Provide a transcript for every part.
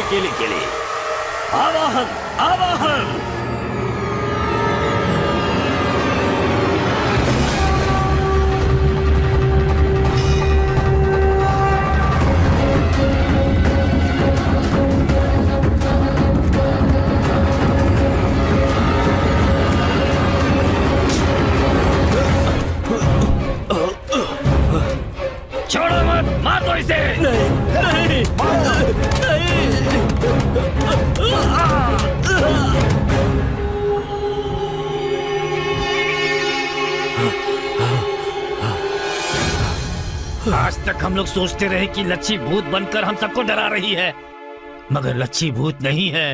अकेले के लिए। आवाहन आवाहन। छोड़ो मत, मार दो इसे। नहीं नहीं आज तक हम लोग सोचते रहे कि लच्छी भूत बनकर हम सबको डरा रही है, मगर लच्छी भूत नहीं है,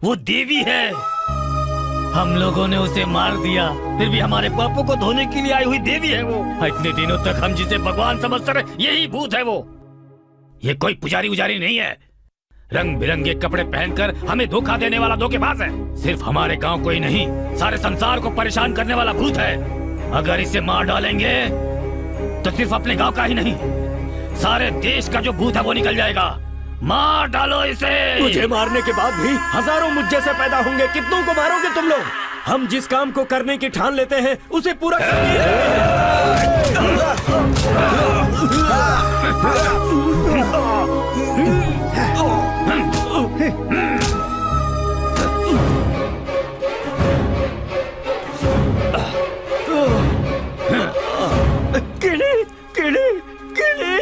वो देवी है। हम लोगों ने उसे मार दिया, फिर भी हमारे पापों को धोने के लिए आई हुई देवी है वो। इतने दिनों तक हम जिसे भगवान समझते रहे, यही भूत है वो। ये कोई पुजारी उजारी नहीं है, रंग बिरंगे कपड़े पहनकर हमें धोखा देने वाला धोखेबाज है। सिर्फ हमारे गांव को ही नहीं, सारे संसार को परेशान करने वाला भूत है। अगर इसे मार डालेंगे तो सिर्फ अपने गांव का ही नहीं, सारे देश का जो भूत है वो निकल जाएगा। मार डालो इसे। तुझे मारने के बाद भी हजारों मुझ जैसे पैदा होंगे, कितनों को मारोगे तुम लोग? हम जिस काम को करने की ठान लेते हैं उसे पूरा किले किले किले।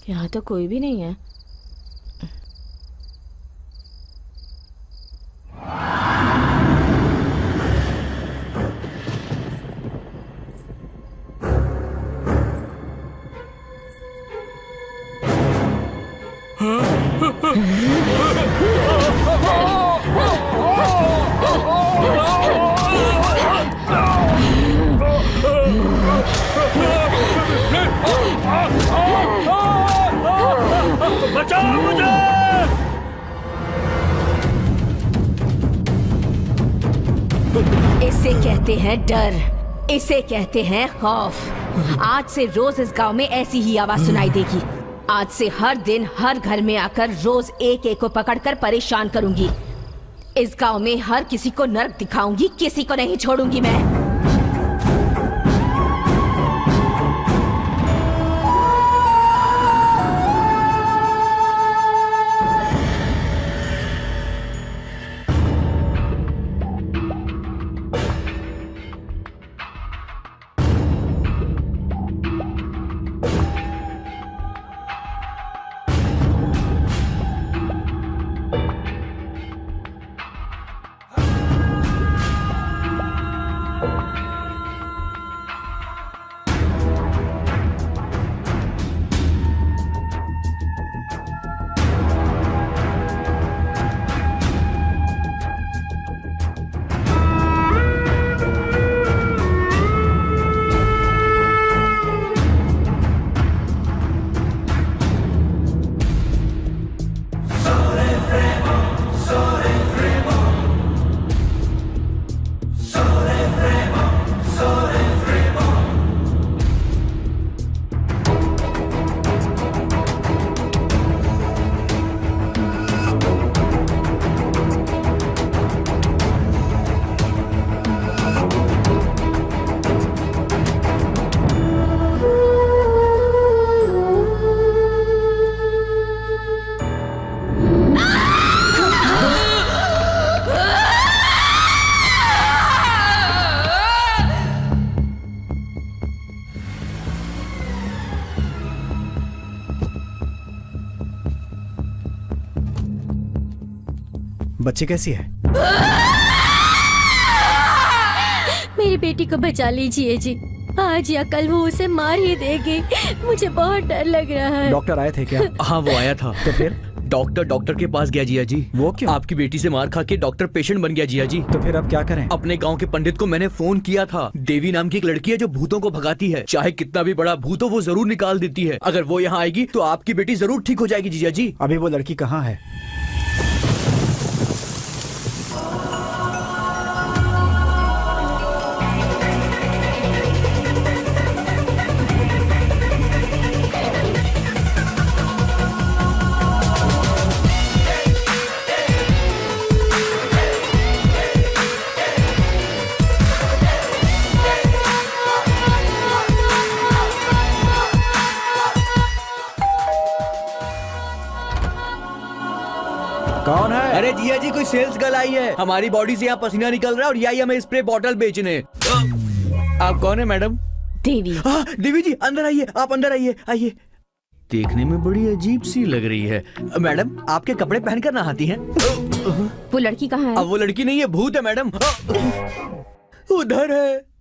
यहाँ तो कोई भी नहीं है। बचाओ मुझे। इसे कहते हैं डर, इसे कहते हैं खौफ। आज से रोज इस गांव में ऐसी ही आवाज सुनाई देगी। आज से हर दिन हर घर में आकर रोज एक एक को पकड़कर परेशान करूंगी। इस गांव में हर किसी को नर्क दिखाऊंगी, किसी को नहीं छोड़ूंगी मैं। बच्ची कैसी है? मेरी बेटी को बचा लीजिए जी। आज या कल वो उसे मार ही देगी। मुझे बहुत डर लग रहा है। डॉक्टर आए थे क्या? हाँ वो आया था। तो फिर? डॉक्टर के पास गया जिया जी। वो क्यों? आपकी बेटी से मार खा के डॉक्टर पेशेंट बन गया जिया जी। तो फिर अब क्या करें? अपने गांव के पंडित को मैंने फोन किया था। देवी नाम की एक लड़की है जो भूतों को भगाती है। चाहे कितना भी बड़ा भूत हो वो जरूर निकाल देती है। अगर वो यहाँ आएगी तो आपकी बेटी जरूर ठीक हो जाएगी जिया जी। अभी वो लड़की कहाँ है? कौन है? अरे जिया जी कोई सेल्स गर्ल आई है। हमारी बॉडी से यहाँ पसीना निकल रहा है और यही हमें स्प्रे बॉटल बेचने। आप कौन है मैडम? देवी। हाँ देवी जी अंदर आइए, आप अंदर आइए। आइए। देखने में बड़ी अजीब सी लग रही है। मैडम आपके कपड़े पहनकर नहाती हैं? वो लड़की कहाँ है? अब वो लड़की नहीं है, भूत है मैडम। उधर है।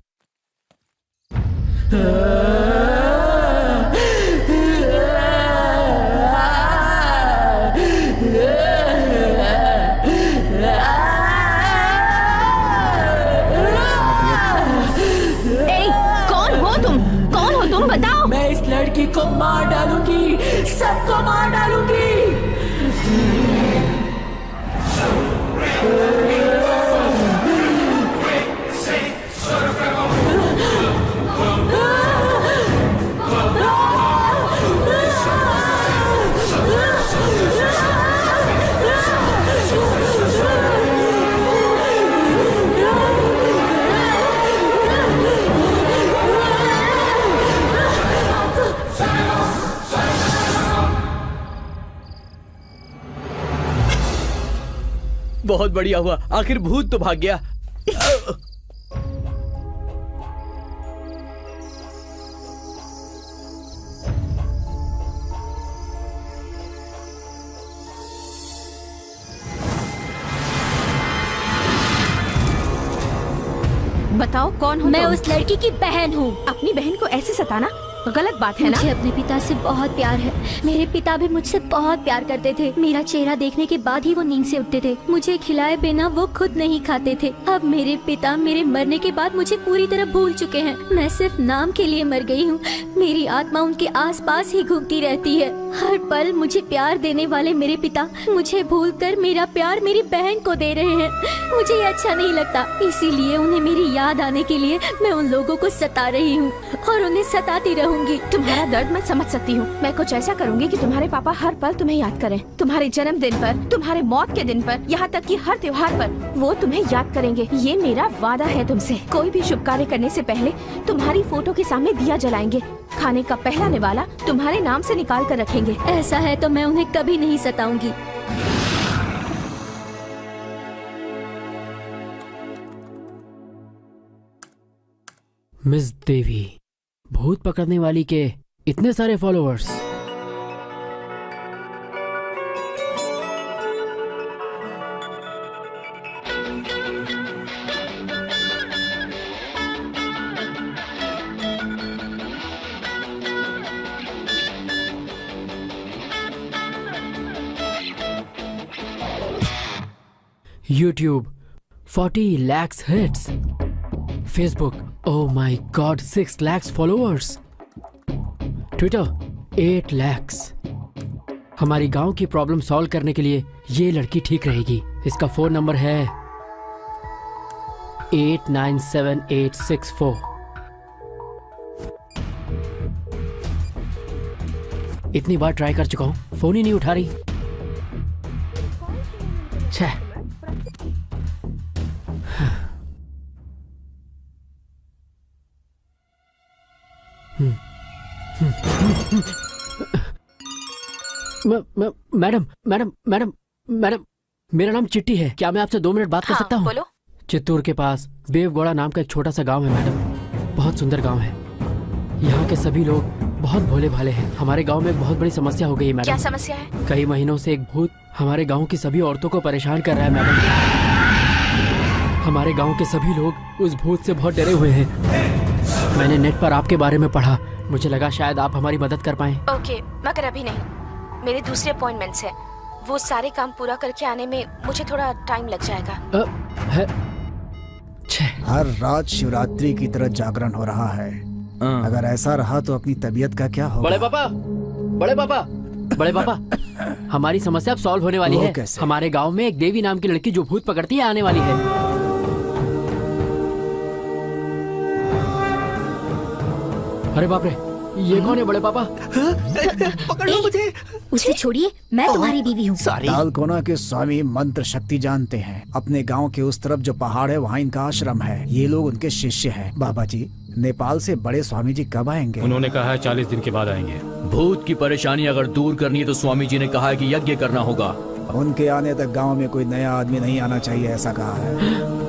तुम बताओ। मैं इस लड़की को मार डालूंगी, सबको मार डालूंगी। बहुत बढ़िया हुआ, आखिर भूत तो भाग गया। बताओ कौन हो? मैं तुम? उस लड़की की बहन हूँ। अपनी बहन को ऐसे सताना गलत बात है ना? मुझे अपने पिता से बहुत प्यार है। मेरे पिता भी मुझसे बहुत प्यार करते थे। मेरा चेहरा देखने के बाद ही वो नींद से उठते थे। मुझे खिलाए बिना वो खुद नहीं खाते थे। अब मेरे पिता मेरे मरने के बाद मुझे पूरी तरह भूल चुके हैं। मैं सिर्फ नाम के लिए मर गई हूँ। मेरी आत्मा उनके आसपास ही घूमती रहती है। हर पल मुझे प्यार देने वाले मेरे पिता मुझे भूलकर मेरा प्यार मेरी बहन को दे रहे हैं। मुझे ये अच्छा नहीं लगता, इसीलिए उन्हें मेरी याद आने के लिए मैं उन लोगों को सता रही हूँ और उन्हें सताती रहूंगी। तुम्हारा दर्द मैं समझ सकती हूँ। मैं कुछ ऐसा करूँगी कि तुम्हारे पापा हर पल तुम्हें याद करें। तुम्हारे जन्मदिन पर, तुम्हारे मौत के दिन पर, यहाँ तक कि हर त्योहार पर वो तुम्हें याद करेंगे। ये मेरा वादा है तुमसे। कोई भी शुभ कार्य करने से पहले तुम्हारी फोटो के सामने दिया जलाएंगे। खाने का पहला निवाला तुम्हारे नाम से निकाल कर रखेंगे। ऐसा है तो मैं उन्हें कभी नहीं सताऊंगी। मिस देवी, भूत पकड़ने वाली के इतने सारे followers. YouTube 40 lakhs hits. Facebook, oh my god, 6 lakhs followers. Twitter 8 lakhs. हमारी गांव की प्रॉब्लम सॉल्व करने के लिए ये लड़की ठीक रहेगी। इसका फोन नंबर है 897864। इतनी बार ट्राई कर चुका हूं, फोन ही नहीं उठा रही। छह। मैडम मैडम मैडम मैडम, मेरा नाम चिट्टी है। क्या मैं आपसे 2 मिनट बात कर सकता हूँ? बोलो। चित्तूर के पास बेवगौड़ा नाम का एक छोटा सा गांव है मैडम। बहुत सुंदर गांव है। यहाँ के सभी लोग बहुत भोले भाले हैं। हमारे गांव में एक बहुत बड़ी समस्या हो गई है क्या मैडम। समस्या है? कई महीनों से एक भूत हमारे गांव की सभी औरतों को परेशान कर रहा है मैडम। हमारे गांव के सभी लोग उस भूत से बहुत डरे हुए हैं। मैंने नेट पर आपके बारे में पढ़ा, मुझे लगा शायद आप हमारी मदद कर पाएं। ओके, मगर अभी नहीं, मेरे दूसरे अपॉइंटमेंट्स है। वो सारे काम पूरा करके आने में मुझे थोड़ा टाइम लग जाएगा। है छे। हर रात शिवरात्रि की तरह जागरण हो रहा है। अगर ऐसा रहा तो अपनी तबीयत का क्या होगा? बड़े पापा, बड़े पापा, बड़े पापा, हमारी समस्या अब सॉल्व होने वाली वो है। कैसे? हमारे गांव में एक देवी नाम की लड़की जो भूत पकड़ती है आने वाली है। अरे बाप रे, ये कौन है बड़े पापा? पकड़ लो मुझे। उसे छोड़िए, मैं तुम्हारी बीवी हूँ। तालकोना के स्वामी मंत्र शक्ति जानते हैं। अपने गांव के उस तरफ जो पहाड़ है वहाँ इनका आश्रम है। ये लोग उनके शिष्य हैं। बाबा जी, नेपाल से बड़े स्वामी जी कब आएंगे? उन्होंने कहा है 40 दिन के बाद आएंगे। भूत की परेशानी अगर दूर करनी है तो स्वामी जी ने कहा है कि यज्ञ करना होगा। उनके आने तक गांव में कोई नया आदमी नहीं आना चाहिए, ऐसा कहा है।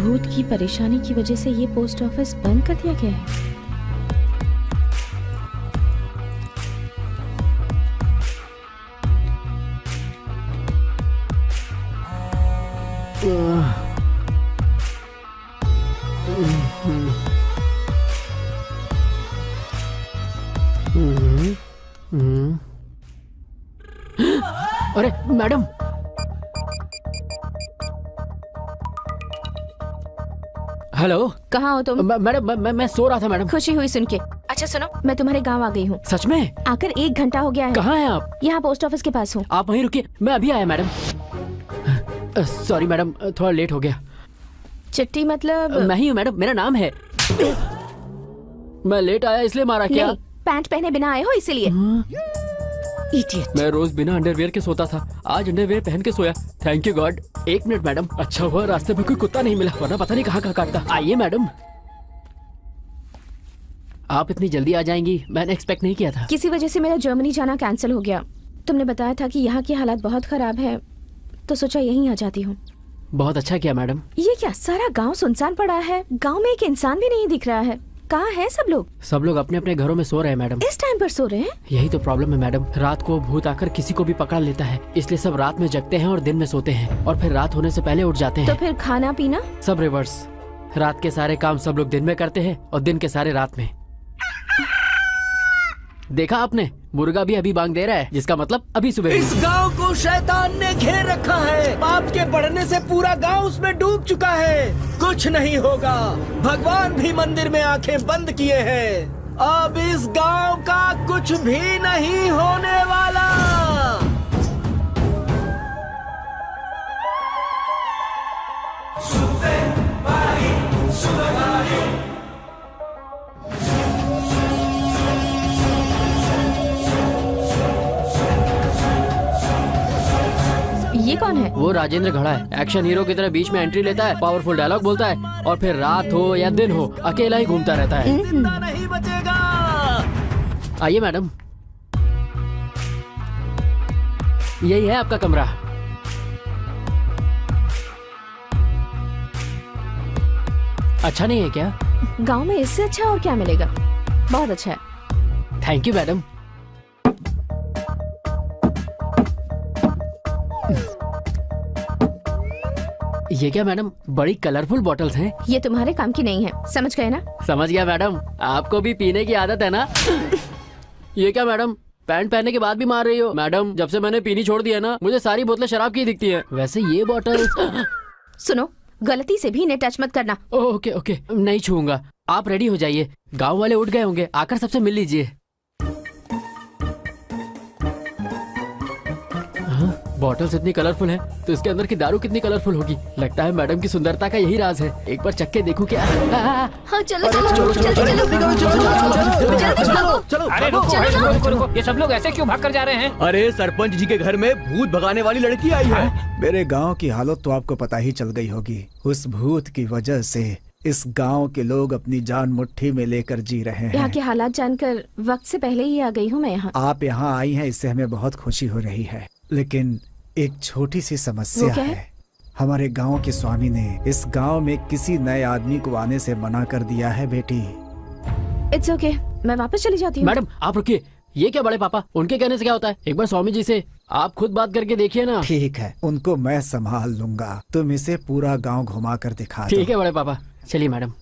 भूत की परेशानी की वजह से ये पोस्ट ऑफिस बंद कर दिया गया है। अरे मैडम, हेलो। कहाँ हो तुम? मैडम, मैं सो रहा था मैडम। खुशी हुई सुन के। अच्छा सुनो, मैं तुम्हारे गांव आ गई हूँ। सच में? आकर 1 घंटा हो गया है। कहाँ हैं आप? यहाँ पोस्ट ऑफिस के पास हूँ। आप वहीं रुकिए, मैं अभी आया मैडम। सॉरी मैडम, थोड़ा लेट हो गया। चिट्ठी मतलब? मैं ही हूँ मैडम, मेरा नाम है। मैं लेट आया इसलिए मारा क्या? नहीं, पैंट पहने बिना आए हो इसीलिए। इडियट। मैं रोज बिना अंडरवियर के सोता था, आज अंडरवियर पहन के सोया। Thank you God. 1 minute madam, अच्छा हुआ रास्ते में कोई कुत्ता नहीं मिला, वरना पता नहीं कहाँ काटता। आइए मैडम। आप इतनी जल्दी आ जाएंगी, मैंने एक्सपेक्ट नहीं किया था। किसी वजह से मेरा जर्मनी जाना कैंसिल हो गया। तुमने बताया था कि यहाँ की हालात बहुत खराब है, तो सोचा यहीं आ जाती हूँ। बहुत अच्छा किया मैडम। ये क्या, सारा गांव सुनसान पड़ा है। गांव में एक इंसान भी नहीं दिख रहा है। कहाँ है सब लोग? सब लोग अपने अपने घरों में सो रहे हैं मैडम। इस टाइम पर सो रहे हैं? यही तो प्रॉब्लम है मैडम, रात को भूत आकर किसी को भी पकड़ लेता है, इसलिए सब रात में जगते हैं और दिन में सोते हैं, और फिर रात होने से पहले उठ जाते तो हैं। फिर खाना पीना? सब रिवर्स। रात के सारे काम सब लोग दिन में करते हैं और दिन के सारे रात में। देखा आपने, मुर्गा भी अभी बांग दे रहा है, जिसका मतलब अभी सुबह। इस गांव को शैतान ने घेर रखा है। पाप के बढ़ने से पूरा गांव उसमें डूब चुका है। कुछ नहीं होगा, भगवान भी मंदिर में आंखें बंद किए हैं। अब इस गांव का कुछ भी नहीं होने वाला। ये कौन है? वो राजेंद्र घड़ा है, एक्शन हीरो की तरह बीच में एंट्री लेता है, पावरफुल डायलॉग बोलता है, और फिर रात हो या दिन हो अकेला ही घूमता रहता है। जिंदा नहीं बचेगा। आइए मैडम, यही है आपका कमरा। अच्छा नहीं है क्या? गांव में इससे अच्छा और क्या मिलेगा? बहुत अच्छा है। Thank you madam. ये क्या मैडम, बड़ी कलरफुल बॉटल्स हैं। ये तुम्हारे काम की नहीं है, समझ गए ना? समझ गया मैडम, आपको भी पीने की आदत है ना? ये क्या मैडम, पैंट पहनने के बाद भी मार रही हो? मैडम, जब से मैंने पीनी छोड़ दी है ना, मुझे सारी बोतलें शराब की दिखती हैं। वैसे ये बॉटल सुनो, गलती से भी इन्हें टच मत करना। ओके ओके, नहीं छूऊंगा। आप रेडी हो जाइए, गांव वाले उठ गए होंगे, आकर सबसे मिल लीजिए। बॉटल्स इतनी कलरफुल है तो इसके अंदर की दारू कितनी कलरफुल होगी। लगता है मैडम की सुंदरता का यही राज है। एक बार चख के देखूं क्या। हाँ चलो चलो चलो। अरे रुको, ये सब लोग ऐसे क्यों भाग कर जा रहे हैं? अरे सरपंच जी के घर में भूत भगाने वाली लड़की आई है। मेरे गांव की हालत तो आपको पता ही चल गई होगी। उस भूत की वजह से इस गांव के लोग अपनी जान मुट्ठी में लेकर जी रहे हैं। यहाँ के हालात जानकर वक्त से पहले ही आ गई हूँ मैं यहाँ। आप यहाँ आई हैं, इससे हमें बहुत खुशी हो रही है, लेकिन एक छोटी सी समस्या है। हमारे गांव के स्वामी ने इस गांव में किसी नए आदमी को आने से मना कर दिया है बेटी। इट्स ओके, मैं वापस चली जाती हूँ। मैडम आप रुकिए, ये क्या बड़े पापा, उनके कहने से क्या होता है? एक बार स्वामी जी से आप खुद बात करके देखिए ना। ठीक है, उनको मैं संभाल लूंगा, तुम इसे पूरा गांव घुमा कर दिखा दो। ठीक है बड़े पापा, चलिए मैडम।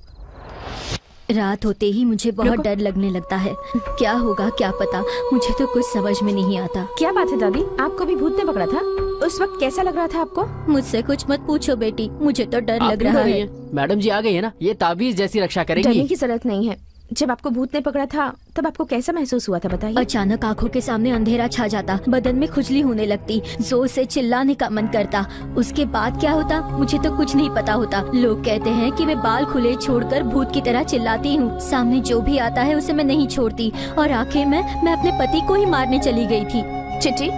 रात होते ही मुझे बहुत डर लगने लगता है। क्या होगा क्या पता, मुझे तो कुछ समझ में नहीं आता। क्या बात है दादी, आपको भी भूत ने पकड़ा था? उस वक्त कैसा लग रहा था आपको? मुझसे कुछ मत पूछो बेटी, मुझे तो डर आप लग क्यों रहा डर रही है। हैं? मैडम जी आ गई है ना, ये ताबीज जैसी रक्षा डरने करेंगी। की जरूरत नहीं है। जब आपको भूत ने पकड़ा था तब आपको कैसा महसूस हुआ था बताइए? अचानक आंखों के सामने अंधेरा छा जाता, बदन में खुजली होने लगती, जोर से चिल्लाने का मन करता। उसके बाद क्या होता मुझे तो कुछ नहीं पता होता। लोग कहते हैं कि मैं बाल खुले छोड़कर भूत की तरह चिल्लाती हूँ। सामने जो भी आता है उसे मैं नहीं छोड़ती और आखिर में मैं अपने पति को ही मारने चली गई थी। चिट्टी,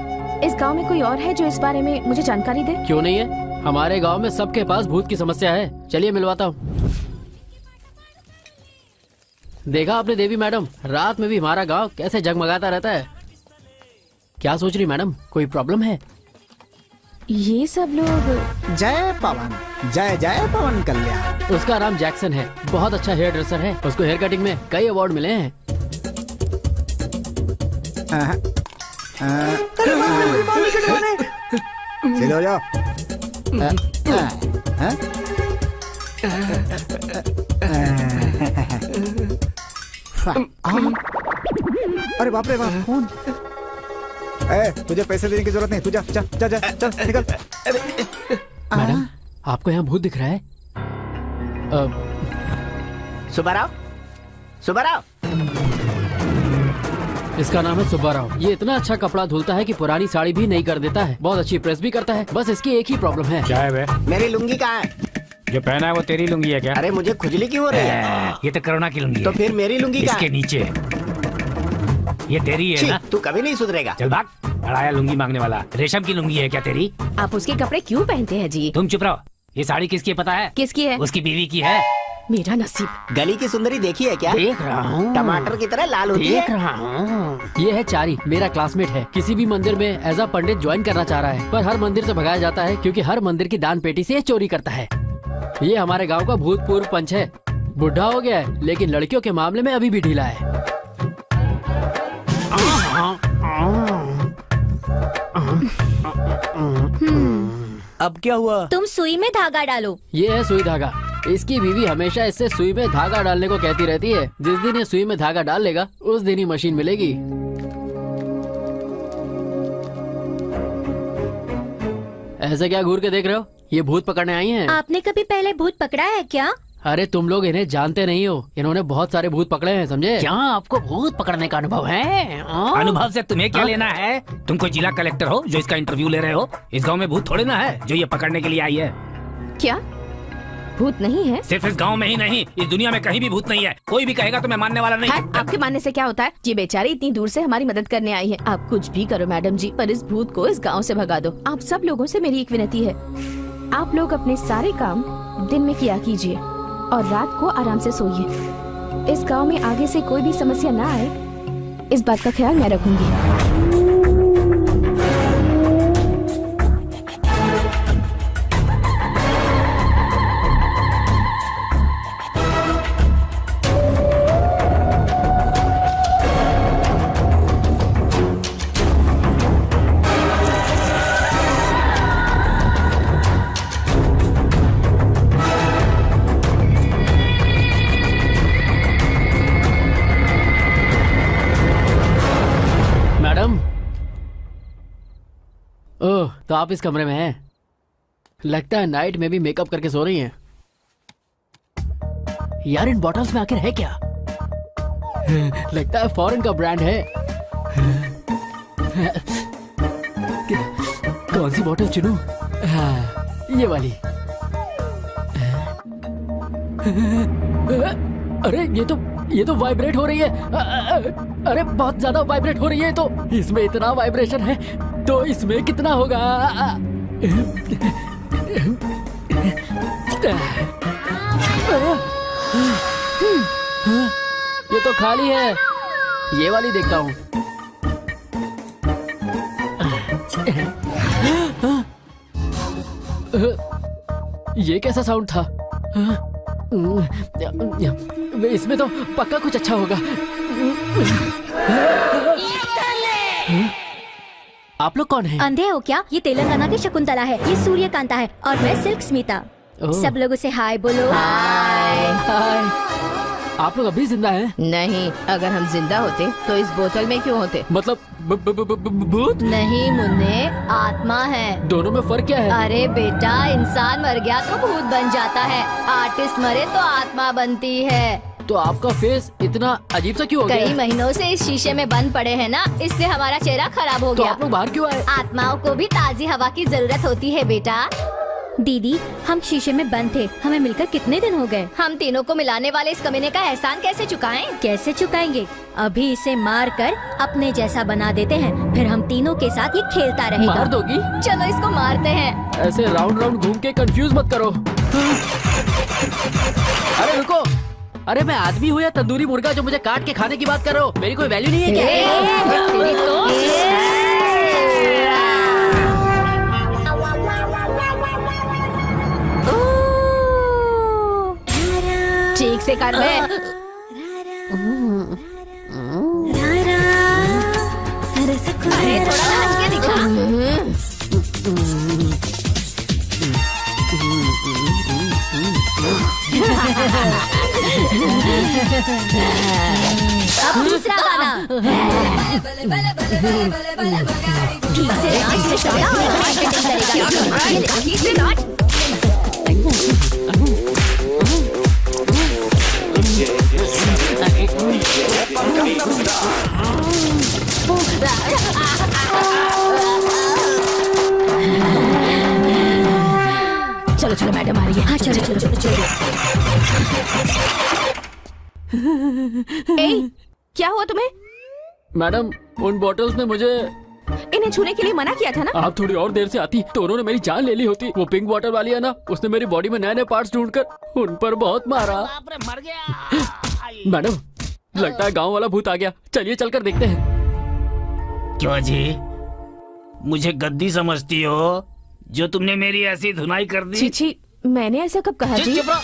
इस गांव में कोई और है जो इस बारे में मुझे जानकारी दे? क्यों नहीं है, हमारे गांव में सबके पास भूत की समस्या है। चलिए मिलवाता हूँ। देखा आपने देवी मैडम, रात में भी हमारा गांव कैसे जगमगाता रहता है। क्या सोच रही मैडम, कोई प्रॉब्लम है? ये सब लोग जय पवन, जय जय पवन कल्याण। उसका नाम जैक्सन है, बहुत अच्छा हेयर ड्रेसर है। उसको हेयर कटिंग में कई अवार्ड मिले हैं। सीधे हो जाओ। अरे बाप रे बाप, कौन? तुझे पैसे देने की जरूरत नहीं, तू जा जा जा जा, चल निकल। मैडम आपको यहाँ भूत दिख रहा है? सुब्बाराव, सुब्बाराव। इसका नाम है सुब्बाराव। ये इतना अच्छा कपड़ा धुलता है कि पुरानी साड़ी भी नहीं कर देता है। बहुत अच्छी प्रेस भी करता है। बस इसकी एक ही प्रॉब्लम है। क्या है बे? मेरी लुंगी कहाँ है? जो पहना है वो तेरी लुंगी है क्या? अरे मुझे खुजली क्यों हो रही है? ये तो करुणा की लुंगी तो है। फिर मेरी लुंगी कहाँ इसके है? नीचे ये तेरी है छी, ना? तू कभी नहीं सुधरेगा। चल भाग, अड़ाया लुंगी मांगने वाला। रेशम की लुंगी है क्या तेरी? आप उसके कपड़े क्यों पहनते हैं जी? तुम चुप रहो। ये साड़ी किसकी है पता है? किसकी है? उसकी बीवी की है। मेरा नसीब। गली की सुंदरी देखी है क्या? देख रहा हूँ, टमाटर की तरह लाल होती है। देख रहा हूँ। ये है चारी, मेरा क्लासमेट है। किसी भी मंदिर में एज अ पंडित ज्वाइन करना चाह रहा है, पर हर मंदिर से भगाया जाता है क्योंकि हर मंदिर की दान पेटी से ये चोरी करता है। ये हमारे गांव का भूतपूर्व पंच है। बुढ़ा हो गया है लेकिन लड़कियों के मामले में अभी भी ढीला है। अब क्या हुआ? तुम सुई में धागा डालो। ये है सुई धागा। इसकी बीवी हमेशा इससे सुई में धागा डालने को कहती रहती है। जिस दिन ये सुई में धागा डाल लेगा उस दिन ही मशीन मिलेगी। ऐसे क्या घूर के देख रहे हो? ये भूत पकड़ने आई हैं। आपने कभी पहले भूत पकड़ा है क्या? अरे तुम लोग इन्हें जानते नहीं हो, इन्होंने बहुत सारे भूत पकड़े हैं, समझे? क्या आपको भूत पकड़ने का अनुभव है? अनुभव से तुम्हें क्या लेना है? तुम कोई जिला कलेक्टर हो जो इसका इंटरव्यू ले रहे हो? इस गांव में भूत थोड़े ना है जो ये पकड़ने के लिए आई है। क्या भूत नहीं है? सिर्फ इस गांव में ही नहीं, इस दुनिया में कहीं भी भूत नहीं है। कोई भी कहेगा तो मैं मानने वाला नहीं। आपके मानने से क्या होता है? ये बेचारी इतनी दूर से हमारी मदद करने आई है। आप कुछ भी करो मैडम जी, पर इस भूत को इस गांव से भगा दो। आप सब लोगों से मेरी एक विनती है, आप लोग अपने सारे काम दिन में किया कीजिए और रात को आराम से सोइए। इस गांव में आगे से कोई भी समस्या ना आए, इस बात का ख्याल मैं रखूंगी। मैडम, ओह तो आप इस कमरे में हैं। लगता है नाइट में भी मेकअप करके सो रही हैं। यार इन बॉटल्स में आखिर है क्या? लगता है फॉरेन का ब्रांड है। कौन सी बॉटल चुनूं? हाँ, ये वाली। अरे ये तो वाइब्रेट हो रही है। अरे बहुत ज्यादा वाइब्रेट हो रही है। तो इसमें इतना वाइब्रेशन है तो इसमें कितना होगा? ये तो खाली है। ये वाली देखता हूँ। ये कैसा साउंड था? इसमें तो पक्का कुछ अच्छा होगा। आप लोग कौन हैं? अंधे हो क्या? ये तेलंगाना की शकुंतला है, ये सूर्यकांता है और मैं सिल्क स्मिता। सब लोगों से हाय बोलो। हाय। आप लोग अभी जिंदा हैं? नहीं, अगर हम जिंदा होते तो इस बोतल में क्यों होते? मतलब भूत? नहीं मुन्ने, आत्मा है। दोनों में फर्क क्या है? अरे बेटा, इंसान मर गया तो भूत बन जाता है, आर्टिस्ट मरे तो आत्मा बनती है। तो आपका फेस इतना अजीब सा क्यों हो गया? कई महीनों से इस शीशे में बंद पड़े हैं ना, इसलिए हमारा चेहरा खराब हो तो गया। आप लोग बाहर क्यों आए? आत्माओं को भी ताजी हवा की जरूरत होती है बेटा। दीदी, हम शीशे में बंद थे, हमें मिलकर कितने दिन हो गए? हम तीनों को मिलाने वाले इस कमीने का एहसान कैसे चुकाएं? कैसे चुकाएंगे? अभी इसे मार कर अपने जैसा बना देते हैं, फिर हम तीनों के साथ ये खेलता रहेगा। मार दोगी? चलो इसको मारते हैं। ऐसे राउंड राउंड घूम के कंफ्यूज मत करो। अरे रुको, अरे मैं आदमी हूँ या तंदूरी मुर्गा जो मुझे काट के खाने की बात कर रहे हो? मेरी कोई वैल्यू नहीं है क्या? ठीक से कर बे। अरे थोड़ा नाच के दिखा। अब दूसरा गाना। ठीक से नाच से चला और marketing करेगा। ठीक से नाच। चलो चलो मैडम आ रही है। हाँ चलो चलो चलो चलो। ए, क्या हुआ तुम्हें? मैडम, उन बॉटल्स ने मुझे इन्हें छूने के लिए मना किया था ना? आप थोड़ी और देर से आती तो उन्होंने मेरी जान ले ली होती। वो पिंक बॉटल वाली है ना, उसने मेरी बॉडी में नए नए पार्ट्स ढूंढकर उन पर बहुत मारा। मर गया। मैडम, लगता है गांव वाला भूत आ गया। चलिए चलकर देखते हैं। क्यों जी, मुझे गद्दी समझती हो जो तुमने मेरी ऐसी धुनाई कर दी? छी, मैंने ऐसा कब कहा जी? चुप रहो।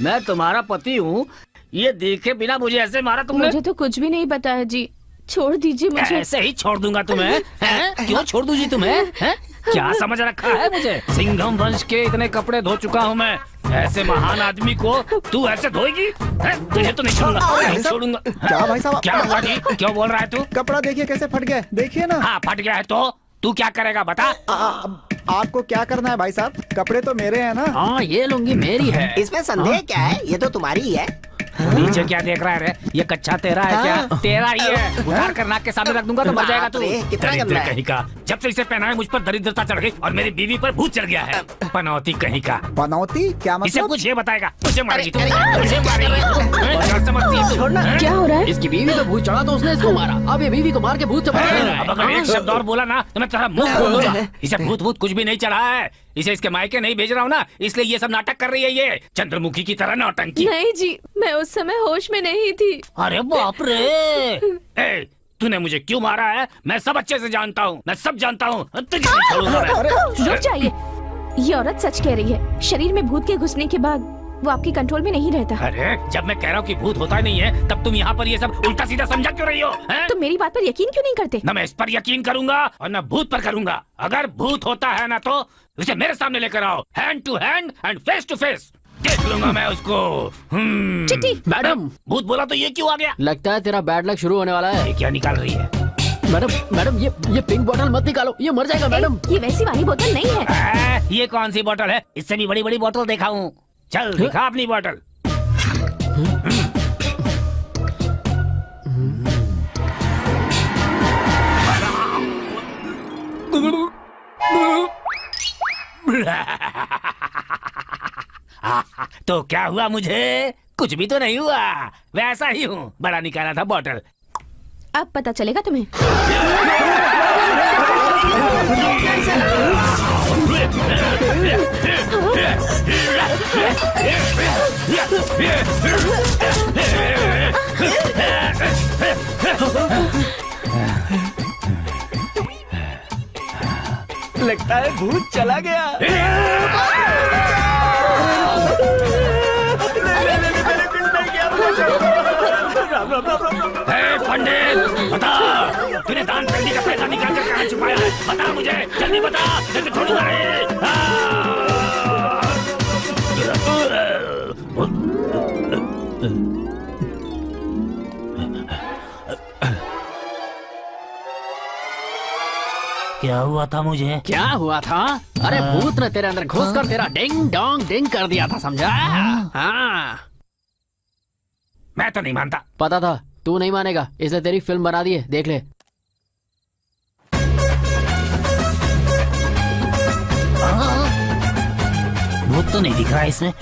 मैं तुम्हारा पति हूँ, ये देखे बिना मुझे ऐसे मारा तुमने? मुझे तो कुछ भी नहीं पता है जी, छोड़ दीजिए मुझे। ऐसे ही छोड़ दूंगा तुम्हें? हैं? क्यों छोड़ दूं जी तुम्हें? हैं? क्या समझ रखा है मुझे? सिंघम वंश के इतने कपड़े धो चुका हूँ मैं, ऐसे महान आदमी को तू ऐसे धोएगी? तुझे तो नहीं छोड़ूंगा, नहीं छोड़ूंगा। क्या भाई साहब? क्या हुआ जी? क्यों बोल रहा है तू? कपड़ा देखिए कैसे फट गया, देखिए ना। हाँ फट गया है तो तू क्या करेगा बता? आपको क्या करना है भाई साहब? कपड़े तो मेरे हैं ना। हाँ, ये लुंगी मेरी है। इसमें संदेह क्या है? ये तो तुम्हारी ही है। नीचे क्या देख रहा है रे? ये कच्चा तेरा है क्या? तेरा ही है। उतार कर नाक के सामने रख दूंगा तो मर जाएगा तू। बाप रे, कितना दरिद्र गंदा है। कहीं का। जब से इसे पहना है मुझ पर दरिद्रता चढ़ गई और मेरी बीवी पर भूत चढ़ गया है। पनौती कहीं का। पनौती क्या इसे मतलब? कुछ ये बताएगा। मुझे मारेगी तू, मुझे मारेगी तू। क्या समझती है तू? हैं? क्या हो रहा है? इसकी बीवी को भूत चढ़ा तो उसने इसको मारा। अब ये बीवी को मार के भूत से बचा रहा अब अगर है। एक शब्द और बोला ना तो मैं तेरा मुंह खोल दूंगा। इसे भूत भूत कुछ भी नहीं चढ़ा है। इसे इसके मायके नहीं भेज रहा हूँ ना, इसलिए ये सब नाटक कर रही है। ये चंद्रमुखी की तरह नौटंकी। नहीं जी, मैं उस समय होश में नहीं थी। अरे बाप रे! ए, तूने मुझे क्यों मारा है? मैं सब अच्छे से जानता हूँ, मैं सब जानता हूँ। तुझे नहीं छोड़ूंगा मैं। रुक जाइए, ये औरत सच कह रही है। शरीर में भूत के घुसने के बाद वो आपके कंट्रोल में नहीं रहता। अरे जब मैं कह रहा हूँ कि भूत होता ही नहीं है, तब तुम यहाँ पर ये सब उल्टा सीधा समझा क्यों रही हो? हैं? तो मेरी बात पर यकीन क्यों नहीं करते? न मैं इस पर यकीन करूंगा और न भूत पर करूंगा। अगर भूत होता है ना तो उसे मेरे सामने लेकर आओ, hand to hand and face to face. देख लूंगा मैं उसको। चिट्टी। मैडम, भूत बोला तो ये क्यों आ गया? लगता है तेरा बैड लक शुरू होने वाला है। ये क्या निकाल रही है? मैडम, ये पिंक बोतल मत निकालो, ये मर जाएगा मैडम। ये वैसी वाली बोतल नहीं है। ये कौन सी बोतल है? इससे भी बड़ी बड़ी बोतल देखा हूँ। चल दिखा अपनी बोतल। तो क्या हुआ? मुझे कुछ भी तो नहीं हुआ, वैसा ही हूँ। बड़ा निकाला था बॉटल। अब पता चलेगा तुम्हें। लगता है भूत चला गया। पंडित बता, तूने दान पेटी का पैसा निकाल कर कहाँ छुपाया है? बता मुझे, जल्दी बता, नहीं तो छोड़ूंगा नहीं। क्या हुआ था मुझे? क्या हुआ था? अरे भूत ने तेरे अंदर घुस कर तेरा डिंग डोंग डिंग कर दिया था, समझा? हाँ। मैं तो नहीं मानता। पता था तू नहीं मानेगा, इसलिए तेरी फिल्म बना दी है, देख ले। भूत तो नहीं दिख रहा है इसमें।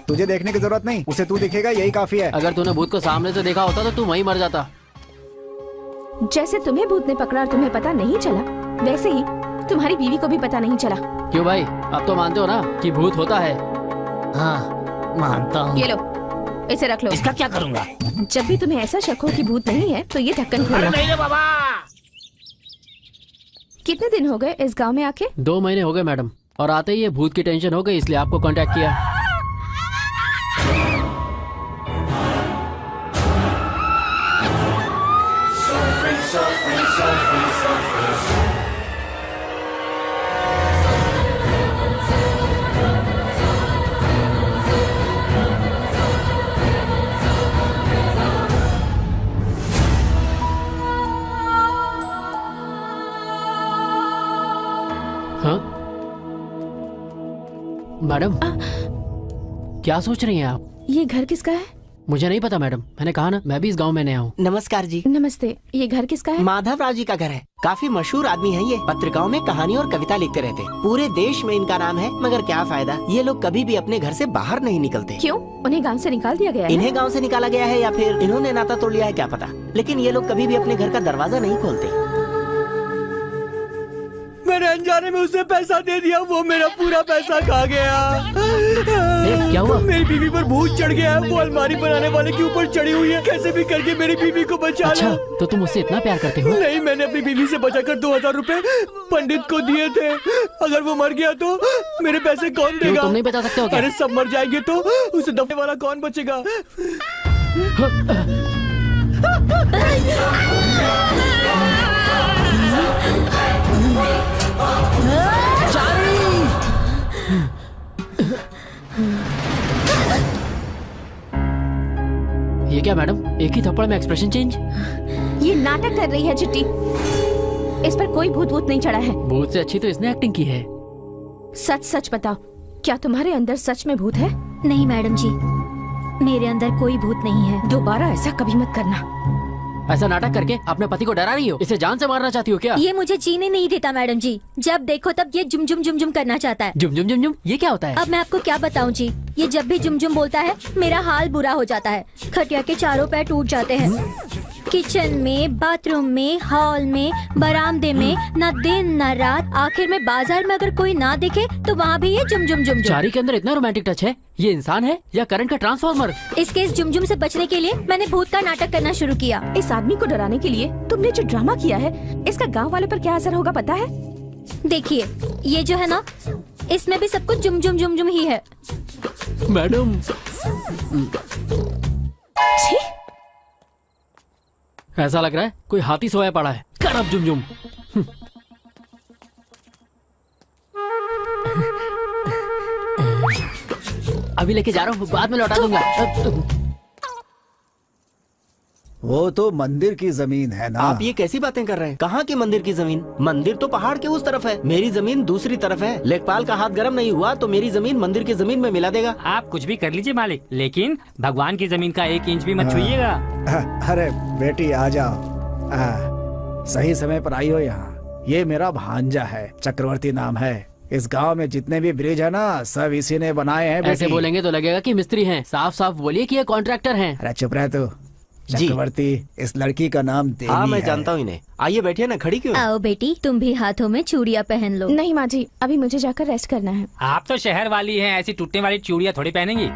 तुझे देखने की जरूरत नहीं, उसे तू दिखेगा यही काफी है। अगर तूने भूत को सामने से देखा होता तो तू वहीं मर जाता। जैसे तुम्हें भूत ने पकड़ा और तुम्हें पता नहीं चला, वैसे ही तुम्हारी बीवी को भी पता नहीं चला। क्यों भाई, अब तो मानते हो ना कि भूत होता है? हाँ मानता हूँ। ये लो, इसे रख लो। इसका क्या करूँगा? जब भी तुम्हें ऐसा शक हो कि भूत नहीं है तो ये ढक्कन खोलो। नहीं रे बाबा। कितने दिन हो गए इस गांव में आके? 2 महीने हो गए मैडम, और आते ही ये भूत की टेंशन हो गई, इसलिए आपको कांटेक्ट किया। हाँ मैडम, क्या सोच रही हैं आप? ये घर किसका है? मुझे नहीं पता मैडम, मैंने कहा ना मैं भी इस गांव में नया हूँ। नमस्कार जी। नमस्ते, ये घर किसका है? माधव राव जी का घर है। काफी मशहूर आदमी है ये, पत्रिकाओं में कहानी और कविता लिखते रहते। पूरे देश में इनका नाम है, मगर क्या फायदा, ये लोग कभी भी अपने घर से बाहर नहीं निकलते। क्यों? उन्हें गांव से निकाल दिया गया है? इन्हें गांव से निकाला गया है या फिर इन्होंने नाता तोड़ लिया है, क्या पता, लेकिन ये लोग कभी भी अपने घर का दरवाजा नहीं खोलते। मैंने अनजाने में उसे पैसा दे दिया, वो मेरा पूरा पैसा खा गया। क्या हुआ? मेरी बीवी पर भूत चढ़ गया है, वो अलमारी बनाने वाले के ऊपर चढ़ी हुई है। कैसे भी करके मेरी बीवी को बचा अच्छा, लो। तो तुम उससे इतना प्यार करते हो? नहीं, मैंने अपनी बीवी से बचाकर 2000 रुपए पंडित को दिए थे। अगर वो मर गया तो मेरे पैसे कौन क्यों, देगा? तुम नहीं बचा सकते हो क्या? अरे सब मर जाएंगे तो उसे दफे वाला कौन बचेगा? ये क्या मैडम, एक ही थप्पड़ में एक्सप्रेशन चेंज? ये नाटक कर रही है चिट्टी। इस पर कोई भूत वूत नहीं चढ़ा है। भूत से अच्छी तो इसने एक्टिंग की है। सच सच बताओ, क्या तुम्हारे अंदर सच में भूत है? नहीं मैडम जी, मेरे अंदर कोई भूत नहीं है। दोबारा ऐसा कभी मत करना। ऐसा नाटक करके अपने पति को डरा रही हो? इसे जान से मारना चाहती हो क्या? ये मुझे जीने नहीं देता मैडम जी, जब देखो तब ये जुम जुम जुम जुम करना चाहता है। जुम जुम जुम जुम, ये क्या होता है? अब मैं आपको क्या बताऊं जी, ये जब भी जुम जुम बोलता है मेरा हाल बुरा हो जाता है। खटिया के चारों पैर टूट जाते हैं। किचन में, बाथरूम में, हॉल में, बरामदे में, न दिन न रात, आखिर में बाजार में अगर कोई ना दिखे तो वहाँ भी ये जुम जुम जुम जुम। चारी के अंदर इतना रोमांटिक टच है, ये इंसान है या करंट का ट्रांसफार्मर? इसके इस जुम जुम से बचने के लिए मैंने भूत का नाटक करना शुरू किया। इस आदमी को डराने के लिए तुमने जो ड्रामा किया है, इसका गांव वालों पर क्या असर होगा पता है? देखिए, ये जो है ना, इसमें भी सब कुछ जुम जुम जुम जुम ही है। मैडम, छी! ऐसा लग रहा है कोई हाथी सोया पड़ा है। कर अब जुम जुम। अभी लेके जा रहा हूँ, बाद में लौटा दूंगा। वो तो मंदिर की जमीन है ना। आप ये कैसी बातें कर रहे हैं? कहाँ की मंदिर की जमीन? मंदिर तो पहाड़ के उस तरफ है, मेरी जमीन दूसरी तरफ है। लेखपाल का हाथ गर्म नहीं हुआ तो मेरी जमीन मंदिर की जमीन में मिला देगा। आप कुछ भी कर लीजिए मालिक, लेकिन भगवान की जमीन का 1 इंच भी मत छुइएगा। अरे बेटी आ जाओ, सही समय पर आई हो यहाँ। ये मेरा भांजा है, चक्रवर्ती नाम है। इस गांव में जितने भी ब्रिज है ना, सब इसी ने बनाए हैं। ऐसे बेटी बोलेंगे तो लगेगा कि मिस्त्री हैं। साफ साफ बोलिए कि ये कॉन्ट्रैक्टर हैं। अरे चुप रह तू। जी। चक्रवर्ती, इस लड़की का नाम देवी हाँ मैं है। जानता हूँ इन्हें। आइए बैठिए ना, खड़ी क्यों? आओ बेटी, तुम भी हाथों में चूड़ियाँ पहन लो। नहीं माँ जी, अभी मुझे जाकर रेस्ट करना है। आप तो शहर वाली हैं, ऐसी टूटने वाली चूड़ियाँ थोड़ी पहनेंगी।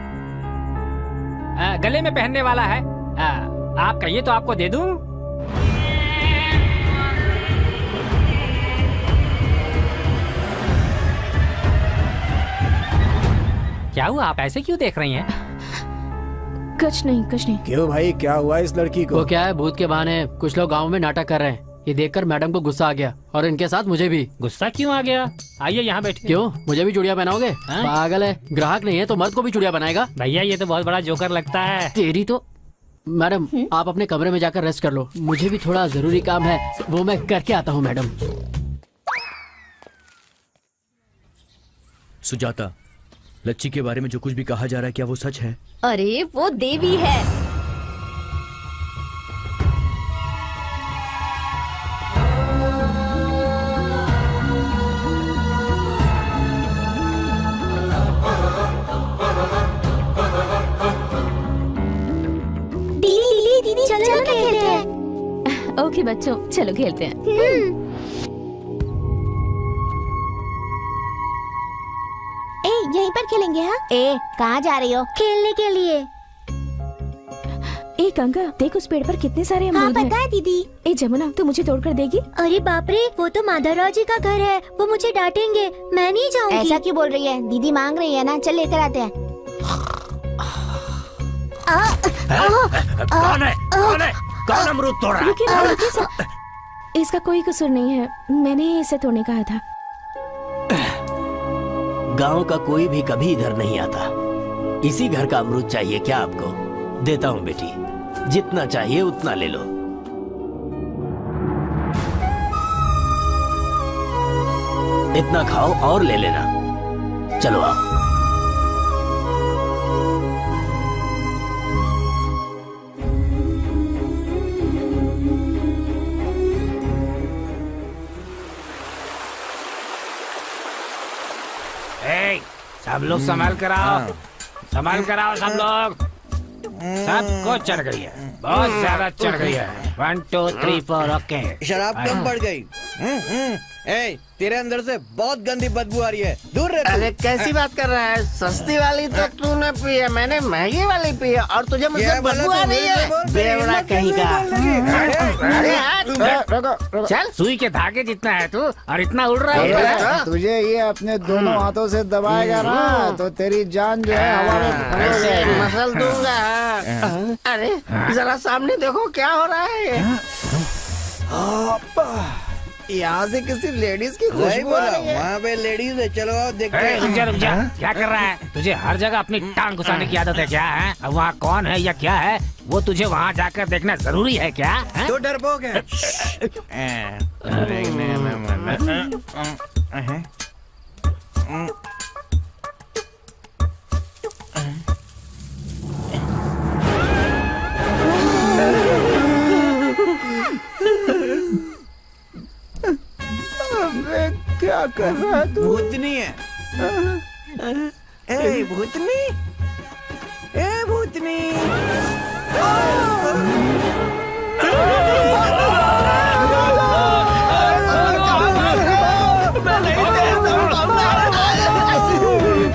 गले में पहनने वाला है। आप कहिए तो आपको दे दूं। क्या हुआ, आप ऐसे क्यों देख रही हैं? कुछ नहीं, कुछ नहीं। क्यों भाई, क्या हुआ इस लड़की को? वो क्या है, भूत के बहाने कुछ लोग गांव में नाटक कर रहे हैं। ये देखकर मैडम को गुस्सा आ गया और इनके साथ मुझे भी। गुस्सा क्यों आ गया? आइए यहाँ बैठिए। क्यों, मुझे भी चूड़ियाँ पहनाओगे? हाँ? पागल है, ग्राहक नहीं है तो मर्द को भी चूड़ियाँ बनाएगा। भैया ये तो बहुत बड़ा जोकर लगता है। तेरी तो। मैडम आप अपने कमरे में जाकर रेस्ट कर लो, मुझे भी थोड़ा जरूरी काम है, वो मैं करके आता हूँ। मैडम सुजाता, लच्ची के बारे में जो कुछ भी कहा जा रहा है, क्या वो सच है? अरे वो देवी है। दीदी चलो ना खेलते हैं। ओके बच्चों, चलो खेलते हैं। यहीं पर खेलेंगे। हाँ कहाँ जा रही हो? खेलने के लिए। ए गंगा, देख उस पेड़ पर कितने सारे अमरूद हैं। पता है दीदी। ए जमुना, तू मुझे तोड़कर देगी? अरे बाप रे, वो तो माधवराव जी का घर है, वो मुझे डांटेंगे, मैं नहीं जाऊंगी। ऐसा क्यों बोल रही है? दीदी मांग रही है ना, चल लेकर आते हैं। कौन है? कौन है? कौन अमरूद तोड़ रहा है? रुकिए ना, रुकिए सर। इसका कोई कसूर नहीं है, मैंने ही इसे तोड़ने कहा था। गांव का कोई भी कभी इधर नहीं आता। इसी घर का अमरूद चाहिए क्या आपको? देता हूँ बेटी, जितना चाहिए उतना ले लो। इतना खाओ और ले लेना। चलो आओ। सब लोग संभाल कर आओ, संभाल कर आओ सब लोग। सबको चढ़ गई है, बहुत ज्यादा चढ़ गई है। 1 2 3 4 ओके। शराब कम बढ़ गई। ए, तेरे अंदर से बहुत गंदी बदबू आ रही है, दूर रह। अरे कैसी बात कर रहा है? सस्ती वाली तो तूने पी है, मैंने महंगी वाली पी है और तुझे मुझसे बदबू आ रही है। बेवड़ा कहीं का। अरे हट, चल, सुई के धागे जितना है तू और इतना उड़ रहा है। तुझे ये अपने दोनों हाथों से दबाएगा ना तो तेरी जान जो है हवा में ऐसे मसल दूंगा। अरे जरा सामने देखो क्या हो रहा है। यहाँ से किसी लेडीज की वही खुशबू आ बोला, रही है। वहाँ पे लेडीज है, चलो आओ देखते ए, हैं। रुक जा, क्या कर रहा है? तुझे हर जगह अपनी टांग घुसाने की आदत है क्या है? अब वहाँ कौन है या क्या है, वो तुझे वहाँ जाकर देखना जरूरी है क्या है? तो डरपोक है। क्या कर रहा है तू? भूतनी है। ए भूतनी, ए भूतनी।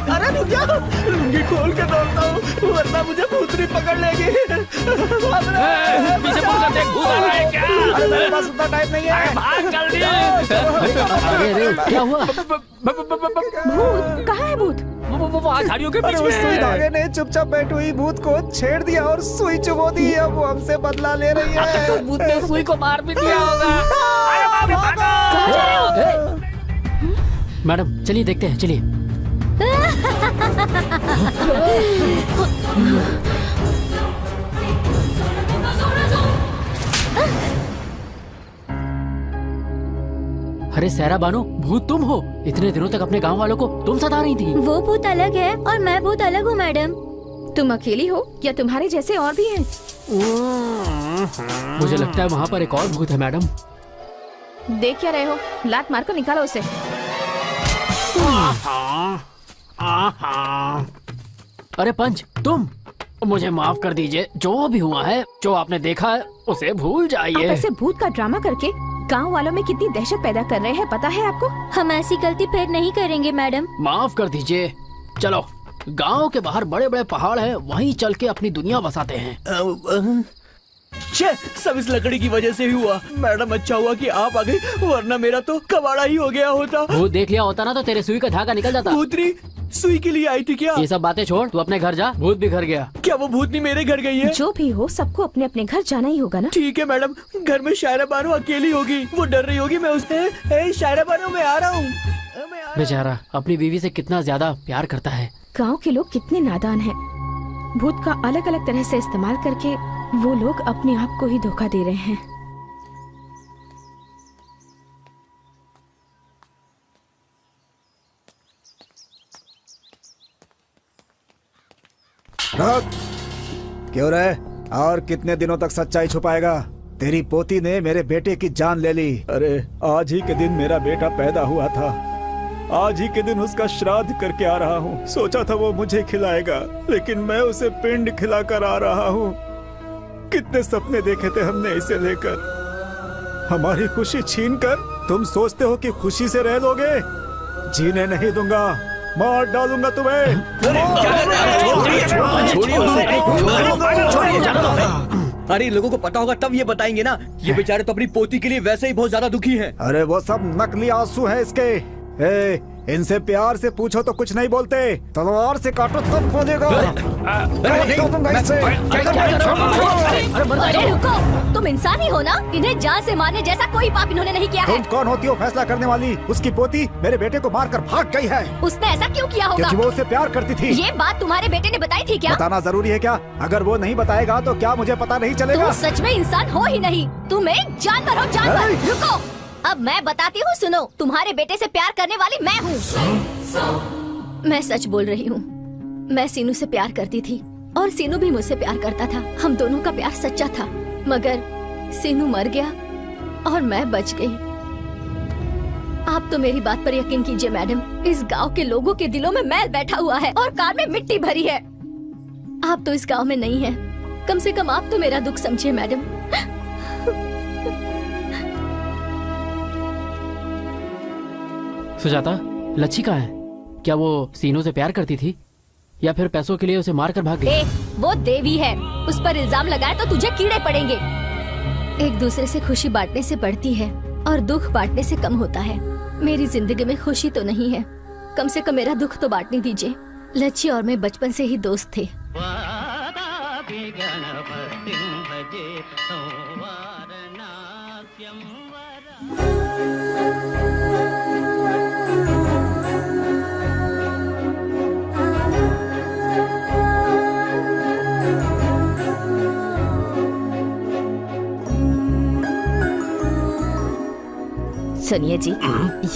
अरे रुक जा, लुंगी खोल के दौड़ता हूँ वरना मुझे भूतनी पकड़ लेगी। पीछे मुड़कर देख, भूत आ रहा है क्या? अरे मेरे पास उतना टाइम नहीं है। भाग जल्दी। अरे क्या हुआ? भूत कहाँ है? भूत वो झाड़ियों के बीच अरे में उस सुई है। धागे ने चुपचाप बैठी हुई भूत को छेड़ दिया और सुई चुबो दी। अब वो हमसे बदला ले रही है। तो भूत ने सुई को मार भी दिया होगा। अरे बाप रे, भागो। मैडम चलिए देखते हैं, चलिए। अरे सहरा बानो, भूत तुम हो? इतने दिनों तक अपने गांव वालों को तुम सता रही थी। वो भूत अलग है और मैं भूत अलग हूँ मैडम। तुम अकेली हो या तुम्हारे जैसे और भी हैं? मुझे लगता है वहाँ पर एक और भूत है मैडम। देख क्या रहे हो? लात मार कर निकालो उसे। अरे पंच, तुम मुझे माफ कर दीजिए। जो भी हुआ है, जो आपने देखा है, उसे भूल आप जाइए। ऐसे भूत का ड्रामा करके गांव वालों में कितनी दहशत पैदा कर रहे हैं, पता है आपको? हम ऐसी गलती फिर नहीं करेंगे मैडम। माफ कर दीजिए। चलो, गांव के बाहर बड़े बड़े पहाड़ हैं, वहीं चल के अपनी दुनिया बसाते हैं। छे, सब इस लकड़ी की वजह से ही हुआ। मैडम अच्छा हुआ कि आप आ गई, वरना मेरा तो कबाड़ा ही हो गया होता। भूत देख लिया होता ना तो तेरे सुई का धागा निकल जाता। भूतनी सुई के लिए आई थी क्या? ये सब बातें छोड़, तू अपने घर जा। भूत भी घर गया। क्या वो भूतनी मेरे घर गई है? जो भी हो, सबको अपने अपने घर जाना ही होगा ना। ठीक है मैडम, घर में शायरा बानो अकेली होगी, वो डर रही होगी। मैं उससे शायरा बानो मैं आ रहा हूँ। बेचारा अपनी बीवी से कितना ज्यादा प्यार करता है। गांव के लोग कितने नादान हैं। भूत का अलग अलग तरह से इस्तेमाल करके वो लोग अपने आप को ही धोखा दे रहे हैं। क्यों रे? और कितने दिनों तक सच्चाई छुपाएगा? तेरी पोती ने मेरे बेटे की जान ले ली। अरे आज ही के दिन मेरा बेटा पैदा हुआ था। आज ही के दिन उसका श्राद्ध करके आ रहा हूँ। सोचा था वो मुझे खिलाएगा, लेकिन मैं उसे पिंड खिलाकर आ रहा हूँ। कितने सपने देखे थे हमने इसे लेकर। हमारी खुशी छीनकर तुम सोचते हो कि खुशी से रह लोगे? जीने नहीं दूंगा, मार डालूंगा तुम्हें। अरे लोगों को पता होगा तब ये बताएंगे ना। ये बेचारे तो अपनी पोती के लिए वैसे ही बहुत ज्यादा दुखी हैं। अरे वो सब नकली आंसू है इसके। इनसे प्यार से पूछो तो कुछ नहीं बोलते, तलवार से काटो तब बोलेगा। अरे रुको, तुम इंसान ही हो ना? इन्हें जान से मारने जैसा कोई पाप इन्होंने नहीं किया है। तुम कौन होती हो फैसला करने वाली? उसकी पोती मेरे बेटे को मारकर भाग गई है। उसने ऐसा क्यों किया होगा? क्योंकि वो उससे प्यार करती थी। ये बात तुम्हारे बेटे ने बताई थी क्या? बताना जरूरी है क्या? अगर वो नहीं बताएगा तो क्या मुझे पता नहीं चलेगा? तुम सच में इंसान हो ही नहीं, तुम एक जानवर हो, जानवर। रुको, अब मैं बताती हूँ, सुनो। तुम्हारे बेटे से प्यार करने वाली मैं हूँ। मैं सच बोल रही हूँ। मैं सीनू से प्यार करती थी और सीनू भी मुझसे प्यार करता था। हम दोनों का प्यार सच्चा था, मगर सीनू मर गया और मैं बच गई। आप तो मेरी बात पर यकीन कीजिए मैडम, इस गांव के लोगों के दिलों में मैल बैठा हुआ है और कार में मिट्टी भरी है। आप तो इस गांव में नहीं है, कम से कम आप तो मेरा दुख समझिए मैडम। सुजाता, लच्छी कहाँ है? क्या वो सीनू से प्यार करती थी या फिर पैसों के लिए उसे मारकर भाग गई? वो देवी है, उस पर इल्जाम लगाए तो तुझे कीड़े पड़ेंगे। एक दूसरे से खुशी बांटने से बढ़ती है और दुख बांटने से कम होता है। मेरी जिंदगी में खुशी तो नहीं है, कम से कम मेरा दुख तो बांटने दीजिए। लच्छी और मैं बचपन से ही दोस्त थे। सुनिए जी,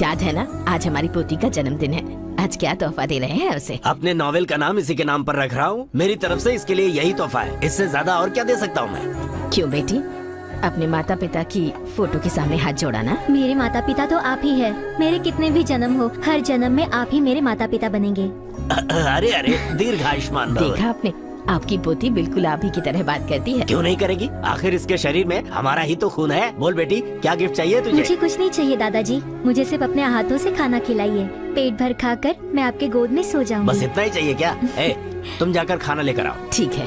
याद है ना आज हमारी पोती का जन्मदिन है। आज क्या तोहफा दे रहे हैं उसे? अपने नॉवेल का नाम इसी के नाम पर रख रहा हूँ। मेरी तरफ से इसके लिए यही तोहफा है, इससे ज्यादा और क्या दे सकता हूँ मैं? क्यों बेटी, अपने माता पिता की फोटो के सामने हाथ जोड़ा ना। मेरे माता पिता तो आप ही है। मेरे कितने भी जन्म हो, हर जन्म में आप ही मेरे माता पिता बनेंगे। अरे अरे, दीर्घायुष्मान भव। देखा आपने, आपकी पोती बिल्कुल आप ही की तरह बात करती है। क्यों नहीं करेगी? आखिर इसके शरीर में हमारा ही तो खून है। बोल बेटी, क्या गिफ्ट चाहिए तुझे? मुझे कुछ नहीं चाहिए दादाजी, मुझे सिर्फ अपने हाथों से खाना खिलाइए। पेट भर खाकर मैं आपके गोद में सो जाऊंगी। बस इतना ही चाहिए क्या? तुम जाकर खाना लेकर आओ। ठीक है,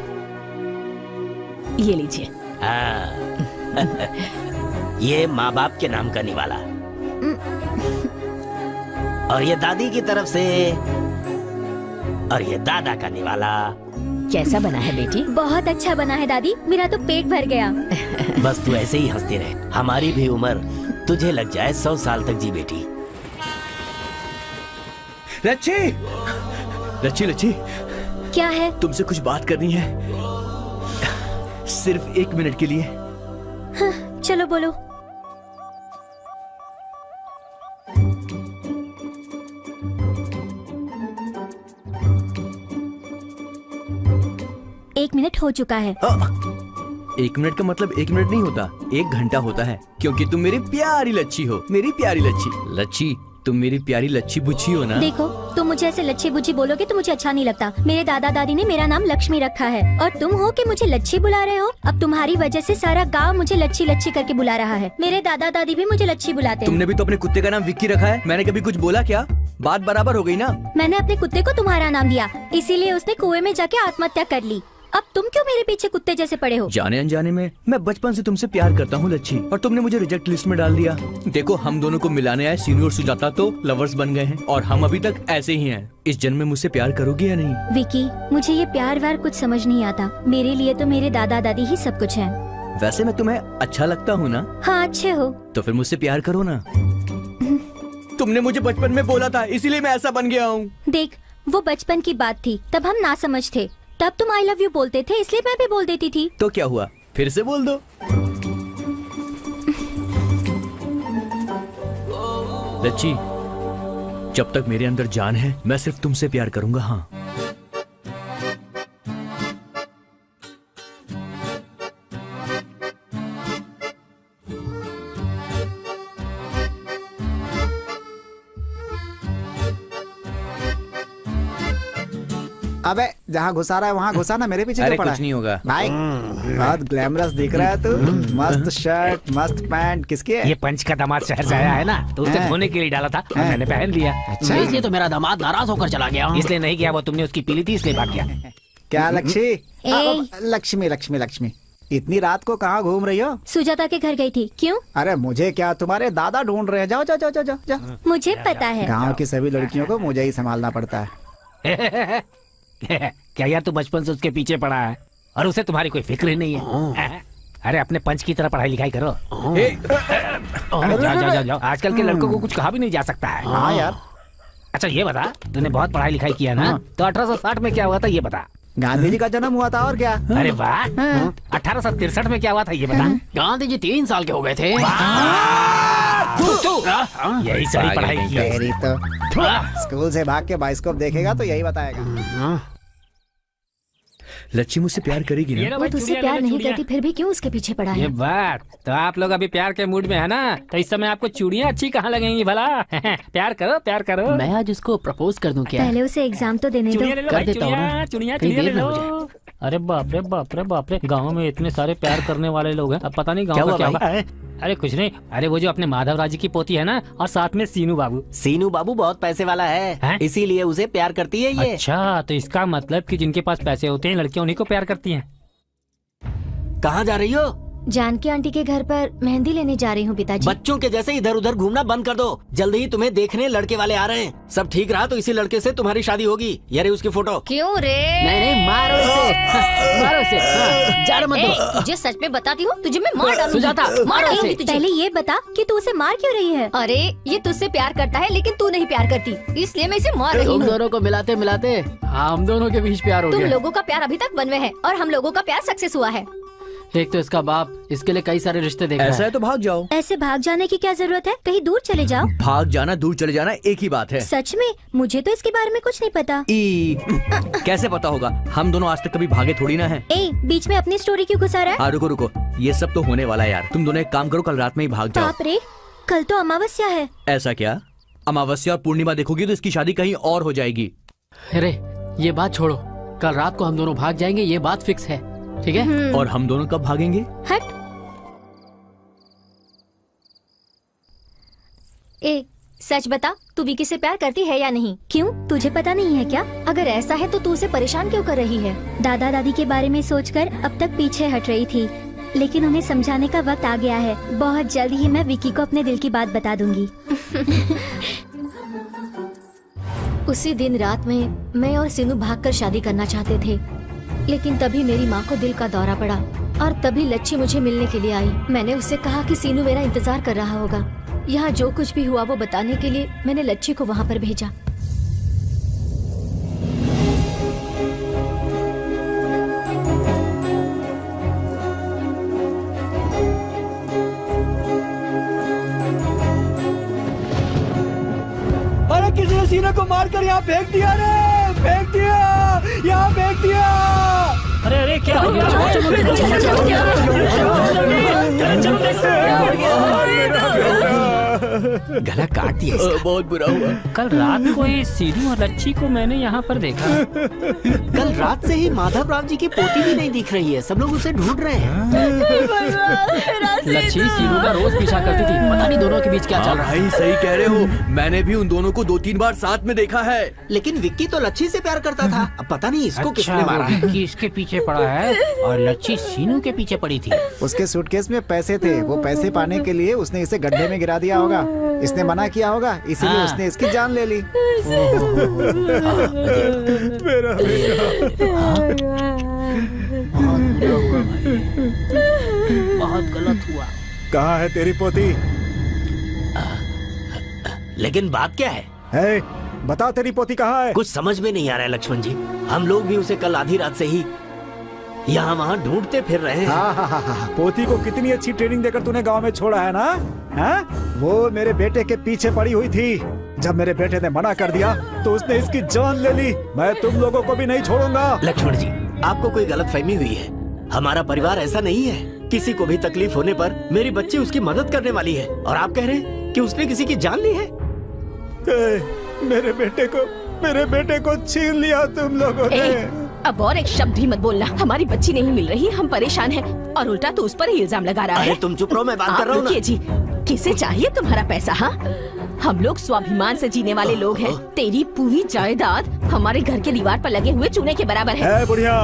ये लीजिए। ये माँ बाप के नाम का निवाला, और ये दादी की तरफ से, और ये दादा का निवाला। कैसा बना है बेटी? बहुत अच्छा बना है दादी, मेरा तो पेट भर गया। बस तू ऐसे ही हंसती रहे, हमारी भी उम्र तुझे लग जाए 100 साल तक जी बेटी। लच्छी, लच्छी, लच्छी, क्या है? तुमसे कुछ बात करनी है, सिर्फ 1 मिनट के लिए। हाँ, चलो बोलो। 1 मिनट हो चुका है। 1 मिनट का मतलब 1 मिनट नहीं होता, 1 घंटा होता है, क्योंकि तुम मेरी प्यारी लच्छी हो, मेरी प्यारी लच्छी। लच्छी, तुम मेरी प्यारी लच्छी बुच्छी हो ना। देखो, तुम मुझे ऐसे लच्छी बुच्छी बोलोगे तो मुझे अच्छा नहीं लगता। मेरे दादा दादी ने मेरा नाम लक्ष्मी रखा है और तुम हो कि मुझे लच्छी बुला रहे हो। अब तुम्हारी वजह से सारा गांव मुझे लच्छी लच्छी करके बुला रहा है। मेरे दादा दादी भी मुझे लच्छी बुलाते हैं। तुमने भी तो अपने कुत्ते का नाम विक्की रखा है, मैंने कभी कुछ बोला क्या? बात बराबर हो गई ना। मैंने अपने कुत्ते को तुम्हारा नाम दिया, इसीलिए उसने कुएं में जाके आत्महत्या कर ली। अब तुम क्यों मेरे पीछे कुत्ते जैसे पड़े हो? जाने अनजाने में मैं बचपन से तुमसे प्यार करता हूँ लच्छी, और तुमने मुझे रिजेक्ट लिस्ट में डाल दिया। देखो, हम दोनों को मिलाने आए सीनू और सुजाता तो लवर्स बन गए हैं, और हम अभी तक ऐसे ही हैं। इस जन्म में मुझसे प्यार करोगी या नहीं? विकी, मुझे ये प्यार वार कुछ समझ नहीं आता। मेरे लिए तो मेरे दादा दादी ही सब कुछ है। वैसे मैं तुम्हें अच्छा लगता हूँ ना? हाँ, अच्छे हो। तो फिर मुझसे प्यार करो ना। तुमने मुझे बचपन में बोला था, इसीलिए मैं ऐसा बन गया हूँ। देख, वो बचपन की बात थी, तब हम ना समझ थे। तब तुम आई लव यू बोलते थे, इसलिए मैं भी बोल देती थी। तो क्या हुआ, फिर से बोल दो। लच्छी, जब तक मेरे अंदर जान है मैं सिर्फ तुमसे प्यार करूंगा। हाँ, अबे जहाँ घुसा रहा है वहाँ घुसा ना, मेरे पीछे अरे क्यों पड़ा कुछ है? नहीं होगा। भाई, बहुत ग्लैमरस दिख रहा है तू। मस्त शर्ट, मस्त पैंट, किसकी है? ये पंच का दामाद शहर से आया है ना, तो उसे हाँ। धोने के लिए डाला था और मैंने पहन लिया। अच्छा, इसलिए तो मेरा दामाद नाराज होकर चला गया। इसलिए नहीं किया, वो तुमने उसकी पीली थी इसलिए भाग गया। क्या लक्ष्मी? ए। लक्ष्मी लक्ष्मी लक्ष्मी, इतनी रात को कहाँ घूम रही हो? सुजाता के घर गई थी। क्यों? अरे मुझे क्या, तुम्हारे दादा ढूंढ रहे हैं। जाओ जाओ जाओ जाओ जाओ जाओ। मुझे पता है। गाँव की सभी लड़कियों को मुझे ही संभालना पड़ता है। क्या यार, तू बचपन से उसके पीछे पड़ा है और उसे तुम्हारी कोई फिक्र ही नहीं है? अरे अपने पंच की तरह पढ़ाई लिखाई करो। अरे जाओ जाओ जाओ जाओ, आजकल के लड़कों को कुछ कहा भी नहीं जा सकता है। हाँ यार। अच्छा ये बता, तूने बहुत पढ़ाई लिखाई किया ना, तो 1860 में क्या हुआ था ये बता। गांधी जी का जन्म हुआ था, और क्या? अरे वाह, 1863 में क्या हुआ था ये बता। गांधी जी 3 साल के हो गए थे। यही सारी पढ़ाई की है। तेरी तो स्कूल से भाग के बाइस्कोप देखेगा तो यही बताएगा। लच्छी मुझसे प्यार करेगी ना? वो तुझसे प्यार नहीं करती, फिर भी क्यों उसके पीछे पड़ा ये है? बात तो, आप लोग अभी प्यार के मूड में है ना, तो इस समय आपको चूड़ियाँ अच्छी कहाँ लगेंगी भला? प्यार करो प्यार करो। मैं आज उसको प्रपोज कर दूं क्या? पहले उसे एग्जाम तो देने दो। चूड़ियाँ ले लो कर भाई, देता हूँ ना। चूड़ियाँ चूड़ियाँ कहीं चूड़ियाँ ले देर ना हो लो। अरे बाप रे बाप रे बाप रे, गाँव में इतने सारे प्यार करने वाले लोग हैं, अब पता नहीं गाँव का क्या होगा। अरे कुछ नहीं, अरे वो जो अपने माधव राजी की पोती है ना, और साथ में सीनू बाबू। सीनू बाबू बहुत पैसे वाला है, हैं? इसीलिए उसे प्यार करती है ये। अच्छा, तो इसका मतलब कि जिनके पास पैसे होते हैं लड़कियां उन्हीं को प्यार करती हैं। कहाँ जा रही हो? जानकी आंटी के घर पर मेहंदी लेने जा रही हूँ पिताजी। बच्चों के जैसे इधर उधर घूमना बंद कर दो। जल्दी ही तुम्हें देखने लड़के वाले आ रहे हैं। सब ठीक रहा तो इसी लड़के से तुम्हारी शादी होगी। ये रही उसकी फोटो। क्यों रे? नहीं नहीं, मारो इसे। मारो इसे। हाँ, जाने मत दो। तुझे सच में बताती हूँ, तुझे मैं मार डालूंगी। सुजाता, मार मारो डालूंगी इसे। तुझे। पहले ये बता कि तू उसे मार क्यों रही है? अरे ये तुझसे प्यार करता है लेकिन तू नहीं प्यार करती, इसलिए मैं इसे मार रही तुम हूँ। दोनों को मिलाते मिलाते हम दोनों के बीच प्यार हो तुम गया। लोगों का प्यार अभी तक बनवे है और हम लोगों का प्यार सक्सेस हुआ है। एक तो इसका बाप इसके लिए कई सारे रिश्ते देख रहा ऐसा है। है तो भाग जाओ। ऐसे भाग जाने की क्या जरूरत है? कहीं दूर चले जाओ। भाग जाना, दूर चले जाना एक ही बात है। सच में मुझे तो इसके बारे में कुछ नहीं पता। कैसे पता होगा, हम दोनों आज तक कभी भागे थोड़ी ना है। ए, बीच में अपनी स्टोरी क्यों घुसा रहा है? रुको रुको, ये सब तो होने वाला है यार। तुम दोनों एक काम करो, कल रात में ही भाग जाओ। बाप रे, कल तो अमावस्या है। ऐसा क्या? अमावस्या और पूर्णिमा देखोगी तो इसकी शादी कहीं और हो जाएगी। अरे ये बात छोड़ो, कल रात को हम दोनों भाग जाएंगे, ये बात फिक्स है, ठीक है? और हम दोनों कब भागेंगे? हट। ए, सच बता, तू विकी से प्यार करती है या नहीं? क्यों, तुझे पता नहीं है क्या? अगर ऐसा है तो तू उसे परेशान क्यों कर रही है? दादा दादी के बारे में सोचकर अब तक पीछे हट रही थी, लेकिन उन्हें समझाने का वक्त आ गया है। बहुत जल्द ही मैं विकी को अपने दिल की बात बता दूंगी। उसी दिन रात में मैं और सीनू भागकर शादी करना चाहते थे, लेकिन तभी मेरी माँ को दिल का दौरा पड़ा और तभी लच्छी मुझे मिलने के लिए आई। मैंने उससे कहा कि सीनू मेरा इंतजार कर रहा होगा। यहाँ जो कुछ भी हुआ वो बताने के लिए मैंने लच्छी को वहाँ पर भेजा। अरे किसी ने सीने को मारकर यहाँ फेंक दिया रे, फेंक दिया, यहाँ फेंक दिया। अरे अरे क्या हो गया? गला काट दिया इसका। बहुत बुरा हुआ। कल रात को ये सीनू और लच्छी को मैंने यहाँ पर देखा। कल रात से ही माधव राव जी की पोती भी नहीं दिख रही है, सब लोग उसे ढूंढ रहे हैं। लच्छी सीनू का रोज पीछा करती थी, पता नहीं दोनों के बीच क्या चल रहा है। भाई सही कह रहे हो, मैंने भी उन दोनों को 2-3 बार साथ में देखा है। लेकिन विक्की तो लच्छी से प्यार करता था, अब पता नहीं इसको किसने मारा है। विक्की इसके पीछे पड़ा है और लच्छी सीनू के पीछे पड़ी थी। उसके सूटकेस में पैसे थे, वो पैसे पाने के लिए उसने इसे गड्ढे में गिरा दिया होगा। इसने मना किया होगा, इसीलिए हाँ। उसने इसकी जान ले ली। बहुत गलत हुआ। कहाँ है तेरी पोती? लेकिन बात क्या है? है, बता तेरी पोती कहाँ है? कुछ समझ में नहीं आ रहा है लक्ष्मण जी। हम लोग भी उसे कल आधी रात से ही यहाँ वहाँ ढूंढते फिर रहे हैं। हाँ। पोती को कितनी अच्छी ट्रेनिंग देकर तूने गांव में छोड़ा है ना? हाँ? वो मेरे बेटे के पीछे पड़ी हुई थी। जब मेरे बेटे ने मना कर दिया तो उसने इसकी जान ले ली। मैं तुम लोगों को भी नहीं छोड़ूंगा। लक्ष्मण जी, आपको कोई गलतफहमी हुई है। हमारा परिवार ऐसा नहीं है। किसी को भी तकलीफ होने पर मेरी बच्ची उसकी मदद करने वाली है, और आप कह रहे हैं कि उसने किसी की जान ली है। मेरे बेटे को छीन लिया तुम लोगों ने। अब और एक शब्द भी मत बोलना। हमारी बच्ची नहीं मिल रही, हम परेशान हैं, और उल्टा तो उस पर ही इल्जाम लगा रहा है। अरे तुम चुप रहो, मैं बात कर रहा हूँ रुकिए जी, किसे चाहिए तुम्हारा पैसा? हाँ, हम लोग स्वाभिमान से जीने वाले लोग हैं। तेरी पूरी जायदाद हमारे घर के दीवार पर लगे हुए चूने के बराबर है। बुढ़िया,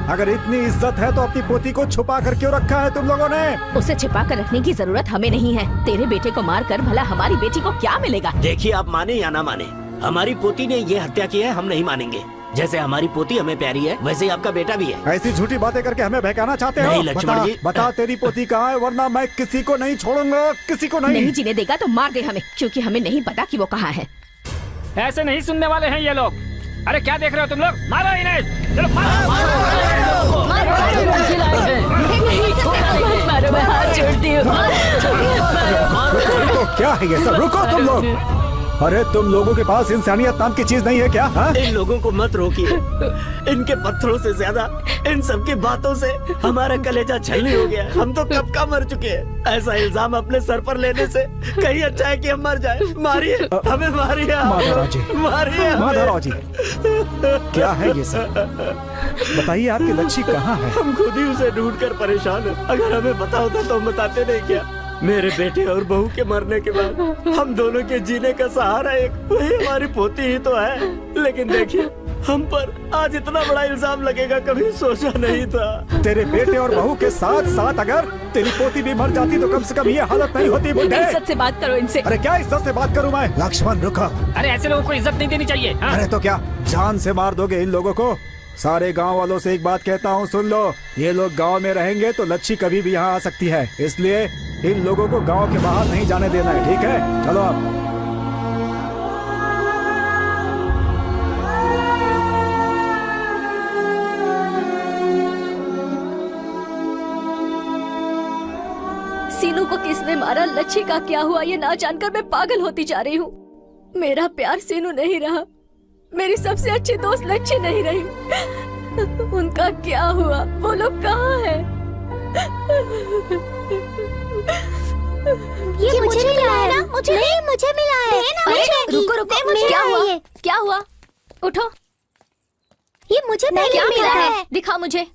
अगर इतनी इज्जत है तो अपनी पोती को छुपा कर क्यों रखा है तुम लोगों ने? उसे छिपा कर रखने की जरूरत हमें नहीं है। तेरे बेटे को मार कर भला हमारी बेटी को क्या मिलेगा? देखिए, आप माने या ना माने, हमारी पोती ने ये हत्या की है, हम नहीं मानेंगे। जैसे हमारी पोती हमें प्यारी है, वैसे ही आपका बेटा भी है। ऐसी झूठी बातें करके हमें बहकाना चाहते हो? नहीं लक्ष्मण जी, बता तेरी पोती कहाँ है, वरना मैं किसी को नहीं छोड़ूंगा, किसी को नहीं। नहीं जीने देगा तो मार दे हमें, क्योंकि हमें नहीं पता कि वो कहाँ है। ऐसे नहीं सुनने वाले हैं ये लोग। अरे क्या देख रहे हो तुम लोग? मारो इन्हें, चलो मारो। मारो, मैं हाथ जोड़ती हूँ। तो क्या है ये सब? रुको तुम लोग। अरे तुम लोगों के पास इंसानियत नाम की चीज नहीं है क्या? हा? इन लोगों को मत रोकिए। इनके पत्थरों से ज्यादा इन सब की बातों से हमारा कलेजा छलनी हो गया। हम तो कब का मर चुके हैं। ऐसा इल्जाम अपने सर पर लेने से कहीं अच्छा है कि हम मर जाए। मारिए हमें, मारिए माधवराव जी, मारिए हमें। माधवराव जी, क्या है ये सब? बताइए आपकी लच्छी कहाँ है? हम खुद ही उसे ढूंढ कर परेशान हैं। अगर हमें पता होता तो हम बताते नहीं क्या? मेरे बेटे और बहू के मरने के बाद हम दोनों के जीने का सहारा एक वही हमारी पोती ही तो है। लेकिन देखिए, हम पर आज इतना बड़ा इल्जाम लगेगा, कभी सोचा नहीं था। तेरे बेटे और बहू के साथ साथ अगर तेरी पोती भी मर जाती तो कम से कम ये हालत नहीं होती। बुड्ढे, इज्जत से बात करो इनसे। अरे क्या इज्जत से बात करूं मैं? लक्ष्मण रुको। अरे ऐसे लोगों को इज्जत नहीं देनी चाहिए। हाँ? अरे तो क्या जान से मार दोगे इन लोगों को? सारे गांव वालों से एक बात कहता हूँ, सुन लो। ये लोग गांव में रहेंगे तो लच्छी कभी भी यहाँ आ सकती है, इसलिए इन लोगों को गांव के बाहर नहीं जाने देना है, ठीक है? चलो अब। सीनू को किसने मारा, लच्छी का क्या हुआ, ये ना जानकर मैं पागल होती जा रही हूँ। मेरा प्यार सीनू नहीं रहा, मेरी सबसे अच्छी दोस्त लच्छी नहीं रही। उनका क्या हुआ? वो लोग कहाँ हैं? ये मुझे मिला है ना? मुझे मिला है। अरे रुको रुको, क्या हुआ? क्या हुआ? उठो। ये मुझे क्या मिला है। दिखा मुझे।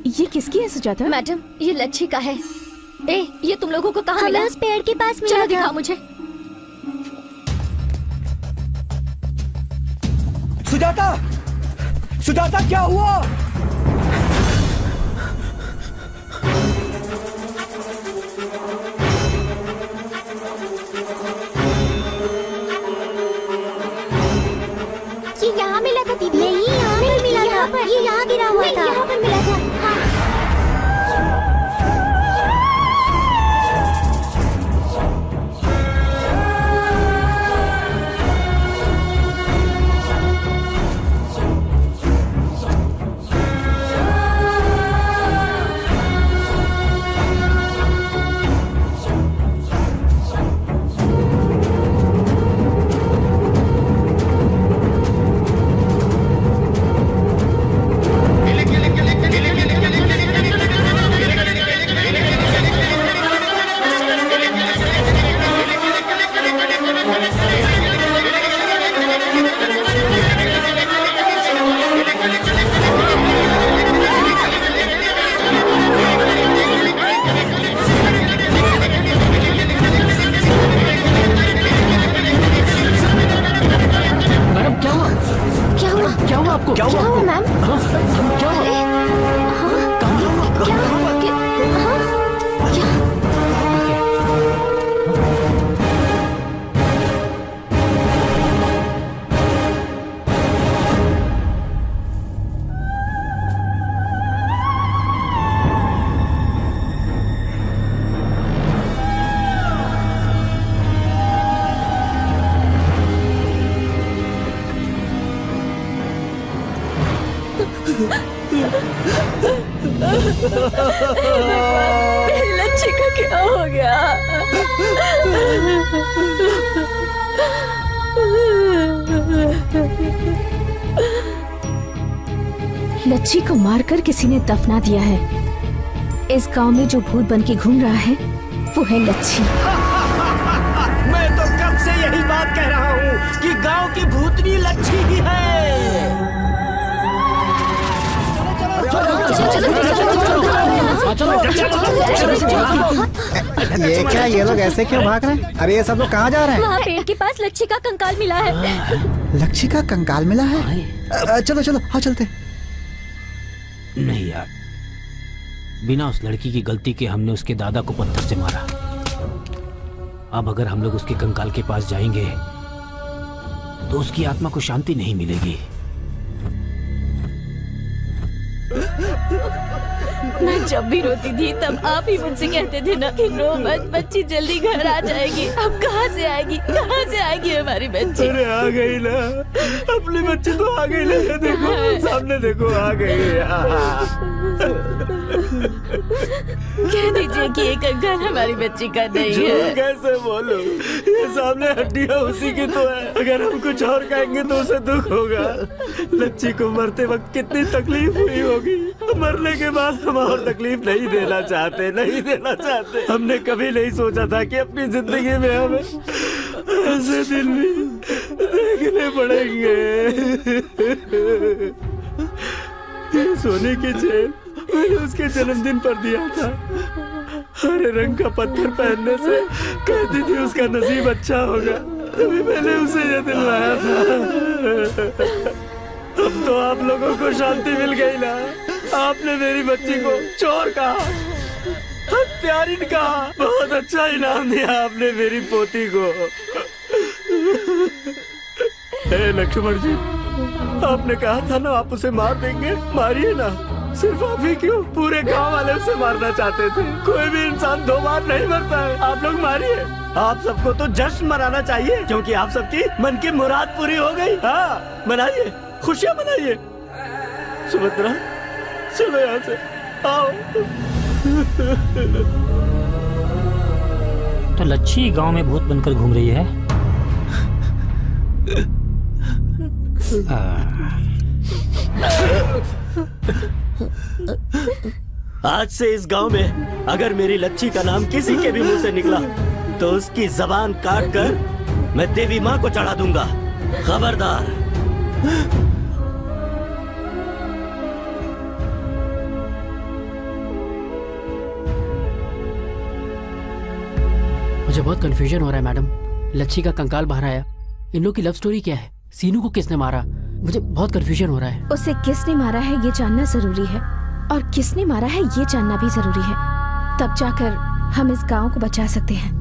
ये किसकी है सुजाता? मैडम, ये लच्छी का है। ए, ये तुम लोगों को कहाँ मिला? हमें उस पेड़ के पास मिला चलो था। दिखा मुझे। सुजाता, सुजाता क्या हुआ? ये यहाँ मिला था दीदी। नहीं, यहाँ पर मिला था। ये यहाँ गिरा हुआ था। यहाँ पर मिला था। हाँ। लच्छी को मारकर किसी ने दफना दिया है। इस गांव में जो भूत बन के घूम रहा है वो है लच्छी। मैं तो कब से यही बात कह रहा हूँ कि गांव की भूतनी लच्छी ही है। ये क्या, ये लोग ऐसे क्यों भाग रहे हैं? अरे ये सब लोग कहाँ जा रहे हैं? वहाँ पेड़ के पास लच्छी का कंकाल मिला है। लच्छी का कंकाल मिला है? चलो चलो हाँ चलते। नहीं यार, बिना उस लड़की की गलती के हमने उसके दादा को पत्थर से मारा। अब अगर हम लोग उसके कंकाल के पास जाएंगे तो उसकी आत्मा को शांति नहीं मिलेगी। मैं जब भी रोती थी तब आप ही मुझसे कहते थे ना कि रो मत, बच्ची जल्दी घर आ जाएगी। अब कहाँ से आएगी, कहाँ से आएगी हमारी बच्ची? अरे आ गई ना, अपनी बच्ची तो आ गई ना। देखो सामने देखो, आ गई। कह दीजिए कि ये कंकाल हमारी बच्ची का नहीं है। कैसे बोलूं, ये सामने हड्डियां उसी की तो है। अगर हम कुछ और कहेंगे तो उसे दुख होगा। लच्छी को मरते वक्त कितनी तकलीफ हुई होगी, मरने के बाद हम और तकलीफ नहीं देना चाहते, नहीं देना चाहते। हमने कभी नहीं सोचा था कि अपनी जिंदगी में हमें ऐसे दिन भी देखने पड़ेंगे। ये सोने की चेन मैंने उसके जन्मदिन पर दिया था। हरे रंग का पत्थर पहनने से कहती थी उसका नसीब अच्छा होगा, तभी मैंने उसे ये दिलवाया था। अब तो आप लोगों को शांति मिल गई ना। आपने मेरी बच्ची को चोर कहा, हत्यारिन कहा। बहुत अच्छा इनाम दिया आपने मेरी पोती को। हे लक्ष्मण जी, आपने कहा था ना आप उसे मार देंगे, मारिए ना। सिर्फ आप ही क्यों, पूरे गांव वाले उसे मारना चाहते थे। कोई भी इंसान 2 बार नहीं मरता है। आप लोग मारिए। आप सबको तो जश्न मनाना चाहिए क्योंकि आप सबकी मन की मुराद पूरी हो गई। हाँ मनाइए, खुशियाँ मनाइए। सुभद्रा चलो यहाँ से, आओ। तो लच्छी गांव में भूत बनकर घूम रही है। आज से इस गांव में अगर मेरी लच्छी का नाम किसी के भी मुंह से निकला तो उसकी जबान काट कर मैं देवी माँ को चढ़ा दूंगा। खबरदार। मुझे बहुत कंफ्यूजन हो रहा है मैडम। लच्छी का कंकाल बाहर आया, इन लोग की लव स्टोरी क्या है? सीनू को किसने मारा? मुझे बहुत कंफ्यूजन हो रहा है। उसे किसने मारा है ये जानना जरूरी है, और किसने मारा है ये जानना भी जरूरी है। तब जाकर हम इस गांव को बचा सकते हैं।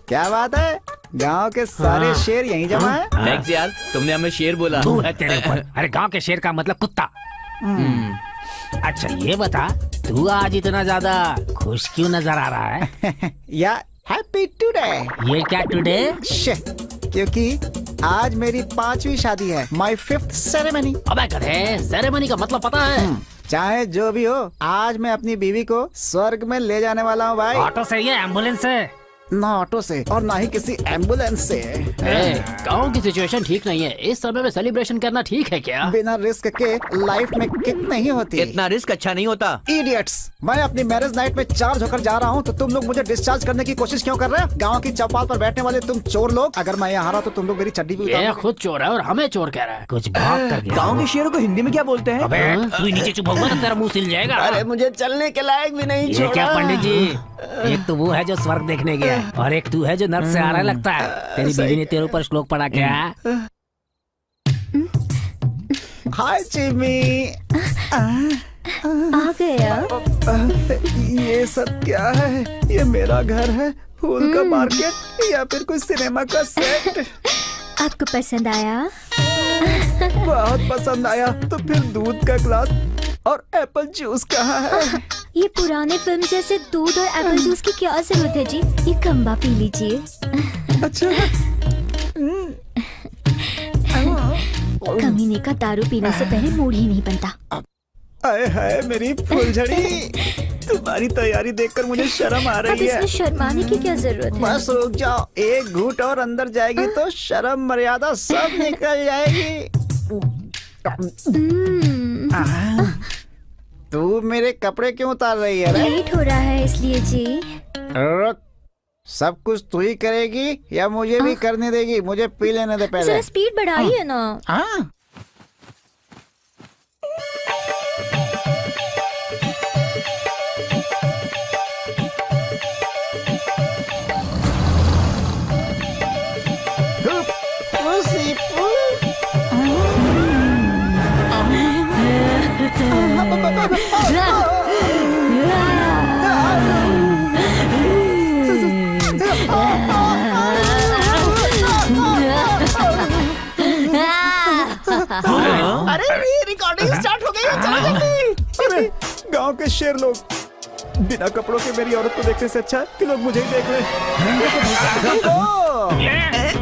क्या बात है, गांव के सारे शेर यहीं जमा है। थैंक्स यार, तुमने हमें शेर बोला। तू है तेरे ऊपर। अरे गांव के शेर का मतलब कुत्ता। अच्छा ये बता, तू आज इतना ज्यादा खुश क्यों नजर आ रहा है? या हैप्पी टुडे। ये क्या टुडे? क्योंकि आज मेरी 5वीं शादी है, माय 5th सेरेमनी। अबे गधे, सेरेमनी का मतलब पता है? चाहे जो भी हो, आज मैं अपनी बीवी को स्वर्ग में ले जाने वाला हूँ भाई। ऑटो से या एम्बुलेंस से? ना ऑटो से और ना ही किसी एम्बुलेंस से। गांव की सिचुएशन ठीक नहीं है, इस समय में सेलिब्रेशन करना ठीक है क्या? बिना रिस्क के लाइफ में किक नहीं होती। इतना रिस्क अच्छा नहीं होता। इडियट्स, मैं अपनी मैरिज नाइट में चार्ज होकर जा रहा हूँ तो तुम लोग मुझे डिस्चार्ज करने की कोशिश क्यों कर रहे हैं? गांव की चौपाल पर बैठने वाले तुम चोर लोग, अगर मैं यहाँ हारा तो तुम लोग मेरी चड्डी भी ये उतारोगे। खुद चोर है और हमें चोर कह रहा है। कुछ भाग कर गया। गांव के शेरों को हिंदी में क्या बोलते हैं? अबे तू नीचे चुप होगा तो तेरा मुंह सिल जाएगा। अरे मुझे चलने के लायक भी नहीं ये छोड़ा। क्या पंडित जी, एक तो वो है जो स्वर्ग देखने गया है और एक तू है जो नर्क से आ रहा लगता है। तेरी बीवी ने तेरे ऊपर श्लोक पढ़ा क्या? हाय चिमी। आ गया। ये सब क्या है? ये मेरा घर है, फूल का मार्केट या फिर कोई सिनेमा का सेट? आपको पसंद आया? बहुत पसंद आया। तो फिर दूध का ग्लास और एप्पल जूस कहाँ है? ये पुराने फिल्म जैसे दूध और एप्पल जूस की क्या जरूरत है जी? ये कम्बा पी लीजिए। अच्छा। कमीने का दारू पीने से पहले मूड ही नहीं बनता। आए हाय मेरी फुलझड़ी, तुम्हारी तैयारी देखकर मुझे शर्म आ अब रही है। इसमें शर्माने की क्या जरूरत है? बस रुक जाओ, एक घूंट और अंदर जाएगी तो शर्म मर्यादा सब निकल जाएगी। तू मेरे कपड़े क्यों उतार रही है रे? लेट हो रहा है इसलिए जी। रुक, सब कुछ तू ही करेगी या मुझे भी करने देगी? मुझे पी लेने दे पहले। जरा स्पीड बढ़ाइए ना। हाँ अरे ये रिकॉर्डिंग स्टार्ट हो गई है, चलो जल्दी। अरे गांव के शेर लोग, बिना कपड़ों के मेरी औरत को देखने से अच्छा है कि लोग मुझे ही देख लें।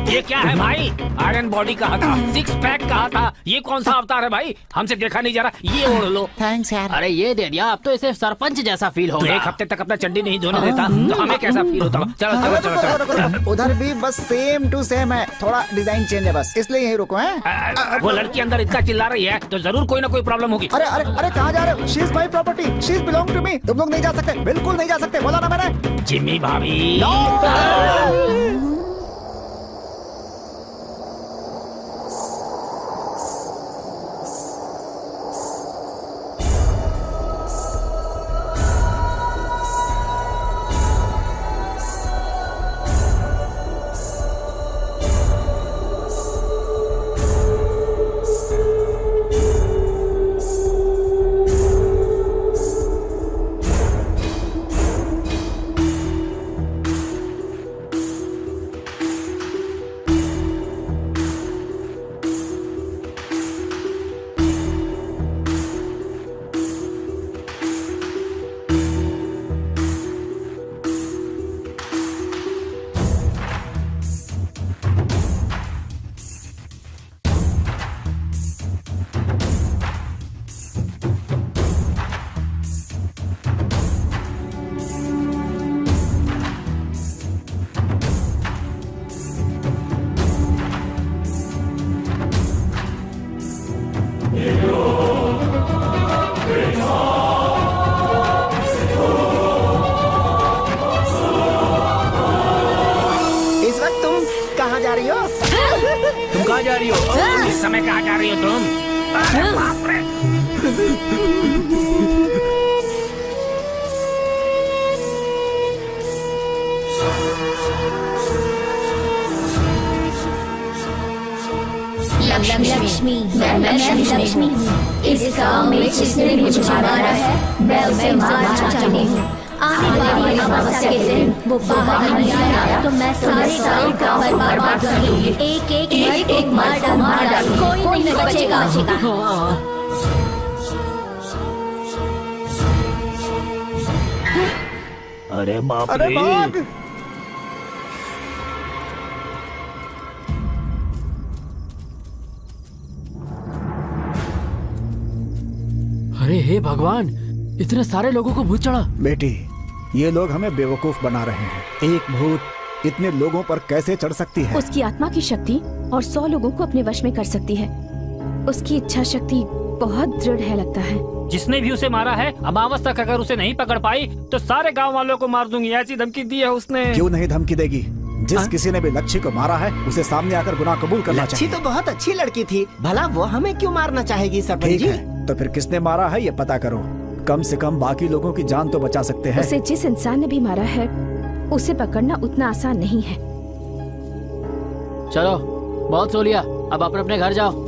ये क्या है भाई? आयरन बॉडी कहा था, सिक्स पैक कहा था, ये कौन सा अवतार है भाई? हमसे देखा नहीं जा रहा, ये ओढ़ लो। थैंक्स यार। अरे ये दे दिया, अब तो इसे सरपंच जैसा फील तो होगा। एक हफ्ते तक अपना चड्डी नहीं धोने देता तो हमें कैसा फील होता होगा? चलो चलो चलो चलो। उधर भी बस सेम टू सेम है, थोड़ा डिजाइन चेंज है बस, इसलिए यही रुको हैं। वो लड़की अंदर इतना चिल्ला रही है तो जरूर कोई ना कोई प्रॉब्लम होगी। अरे अरे अरे कहाँ जा रहे हो? She is my property, she is belong to me. तुम लोग नहीं जा सकते, बिल्कुल नहीं जा सकते, बोला ना मैंने। जिम्मी भाभी। इस वक्त तुम कहाँ जा रही हो? तुम कहाँ जा रही हो? इस समय कहाँ जा रही हो तुम? अरे बाप रे। लक्ष्मी, मैं लक्ष्मी। इस गांव में जिसने मुझे मारा है, मैं उसे मारना चाहती हूँ। आने वाली अमावस्या के दिन वो बाहर नहीं आया तो मैं सारे गांव पर बर्बाद करूंगी। एक मार डाल, कोई नहीं बचेगा। अरे बाप अरे रे। भाग। अरे हे भगवान, इतने सारे लोगों को भूत चढ़ा। बेटी, ये लोग हमें बेवकूफ बना रहे हैं। एक भूत इतने लोगों पर कैसे चढ़ सकती है? उसकी आत्मा की शक्ति और 100 लोगों को अपने वश में कर सकती है। उसकी इच्छा शक्ति बहुत दृढ़ है लगता है। जिसने भी उसे मारा है, अमावस तक अगर उसे नहीं पकड़ पाई तो सारे गांव वालों को मार दूंगी, ऐसी धमकी दी है उसने। क्यों नहीं धमकी देगी? जिस किसी ने भी लच्छी को मारा है उसे सामने आकर गुनाह कबूल करना लच्छी चाहिए। तो बहुत अच्छी लड़की थी, भला वो हमें क्यों मारना चाहेगी सरपंच ठीक जी? है, तो फिर किसने मारा है ये पता करो। कम से कम बाकी लोगों की जान तो बचा सकते हैं। उसे जिस इंसान ने भी मारा है, उसे पकड़ना उतना आसान नहीं है। चलो, बहुत सो लिया, अब अपने अपने घर जाओ।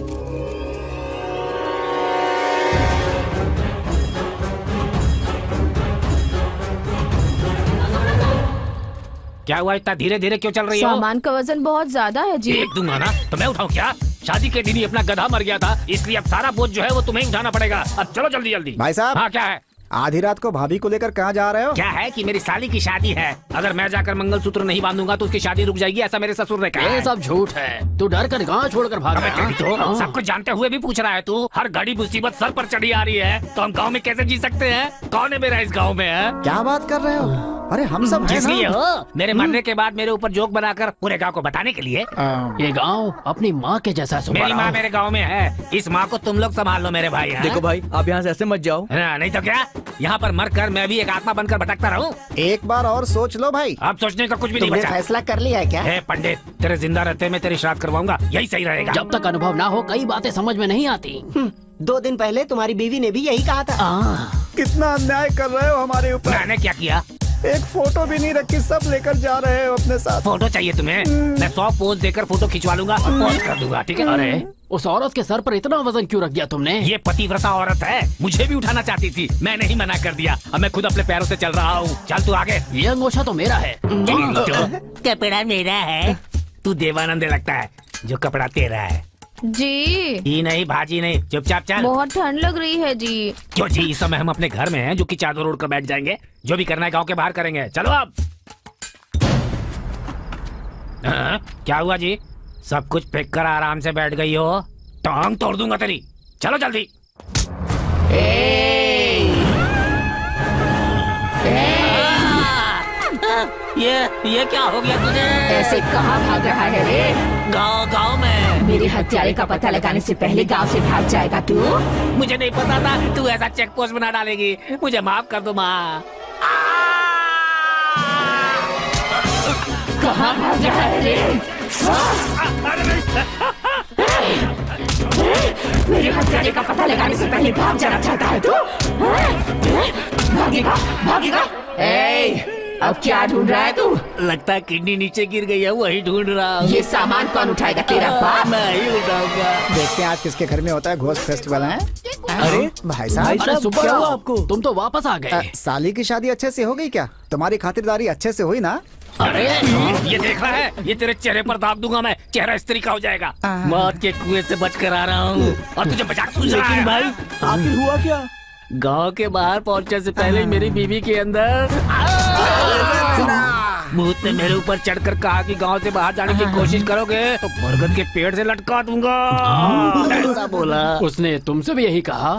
क्या हुआ, इतना धीरे धीरे क्यों चल रही हो? सामान का वजन बहुत ज्यादा है जी। एक दूंगा ना तो मैं उठाऊं क्या? शादी के दिन ही अपना गधा मर गया था, इसलिए अब सारा बोझ जो है वो तुम्हें ही उठाना पड़ेगा। अब चलो जल्दी जल्दी। भाई साहब। हाँ क्या है? आधी रात को भाभी को लेकर कहाँ जा रहे हो? क्या है कि मेरी साली की शादी है, अगर मैं जाकर मंगलसूत्र नहीं बांधूंगा तो उसकी शादी रुक जाएगी, ऐसा मेरे ससुर ने कहा ये है। सब झूठ है। तू डर कर गाँव छोड़कर भाग अबे गया। तेरी तो सब कुछ जानते हुए भी पूछ रहा है तू। हर घड़ी मुसीबत सर पर चढ़ी आ रही है तो हम गांव में कैसे जी सकते हैं? कौन है मेरा इस गांव में है? क्या बात कर रहे हो? अरे हम सब हैं किस लिए ना? हो? मेरे मरने के बाद मेरे ऊपर जोक बनाकर पूरे गांव को बताने के लिए? ये गांव अपनी माँ के जैसा मेरी सुबह माँ मेरे गांव में है, इस माँ को तुम लोग संभाल लो मेरे भाई। देखो भाई, आप यहाँ से ऐसे मत जाओ। नहीं तो क्या, यहाँ पर मर कर मैं भी एक आत्मा बनकर भटकता रहूं? एक बार और सोच लो भाई। अब सोचने का कुछ भी नहीं तुमने बचा। फैसला कर लिया है क्या? हे पंडित, तेरे जिंदा रहते मैं तेरी श्राद्ध करवाऊंगा, यही सही रहेगा। जब तक अनुभव ना हो कई बातें समझ में नहीं आती। 2 दिन पहले तुम्हारी बीवी ने भी यही कहा था। कितना अन्याय कर रहे हो हमारे ऊपर। मैंने क्या किया? एक फोटो भी नहीं रखी, सब लेकर जा रहे हो अपने साथ। फोटो चाहिए तुम्हें? मैं 100 पोज देकर फोटो खिंचवा लूंगा और पोस्ट कर दूंगा, ठीक है? अरे उस औरत के सर पर इतना वजन क्यों रख दिया तुमने? ये पतिव्रता औरत है, मुझे भी उठाना चाहती थी, मैंने ही मना कर दिया। अब मैं खुद अपने पैरों से चल रहा हूँ। चल तू आगे। ये अंगोछा तो मेरा है। कपड़ा मेरा है, तू देवानंद लगता है, जो कपड़ा तेरा है। जी ही नहीं भाजी नहीं, चुपचाप चल। बहुत ठंड लग रही है जी। क्यों जी, इस समय हम अपने घर में हैं जो कि चादर ओढ़ कर बैठ जाएंगे। जो भी करना है गांव के बाहर करेंगे। चलो अब। क्या हुआ जी? सब कुछ फेंक कर आराम से बैठ गई हो? टांग तोड़ दूंगा तेरी। चलो जल्दी। ये क्या हो गया तुझे? ऐसे कहाँ भाग रहा है रे? गांव में। मेरे हत्यारे का पता लगाने से पहले गांव से भाग जाएगा तू? मुझे नहीं पता था तू ऐसा चेक पोस्ट बना डालेगी। मुझे माफ कर दो माँ। कहाँ भाग रहा है रे? मेरे हत्यारे का पता लगाने से पहले भाग जाना चाहता है तू? भागेगा भागेगा। अब क्या ढूंढ रहा है तू? लगता है किडनी नीचे गिर गई है, वही ढूंढ रहा हूँ। ये सामान कौन उठाएगा? तेरा बाप? मैं ही उठाऊंगा। देखते हैं आज किसके घर में होता है घोस्ट फेस्टिवल है। अरे भाई साहब, अरे सुबह क्या हुआ आपको? तुम तो वापस आ गए। साली की शादी अच्छे से हो गई क्या? तुम्हारी खातिरदारी अच्छे से हुई ना? अरे ये देख रहा है, ये तेरे चेहरे पर दाब दूंगा मैं, चेहरा स्त्री का हो जाएगा। मौत के कुएं से बचकर आ रहा हूँ और तुझे मजाक सूझ रहा है भाई? आखिर हुआ क्या? गांव के बाहर पहुंचने से पहले मेरी बीवी के अंदर भूत ने मेरे ऊपर चढ़कर कहा कि गांव से बाहर जाने की कोशिश करोगे तो बरगद के पेड़ से लटका दूंगा, ऐसा बोला। उसने तुमसे भी यही कहा?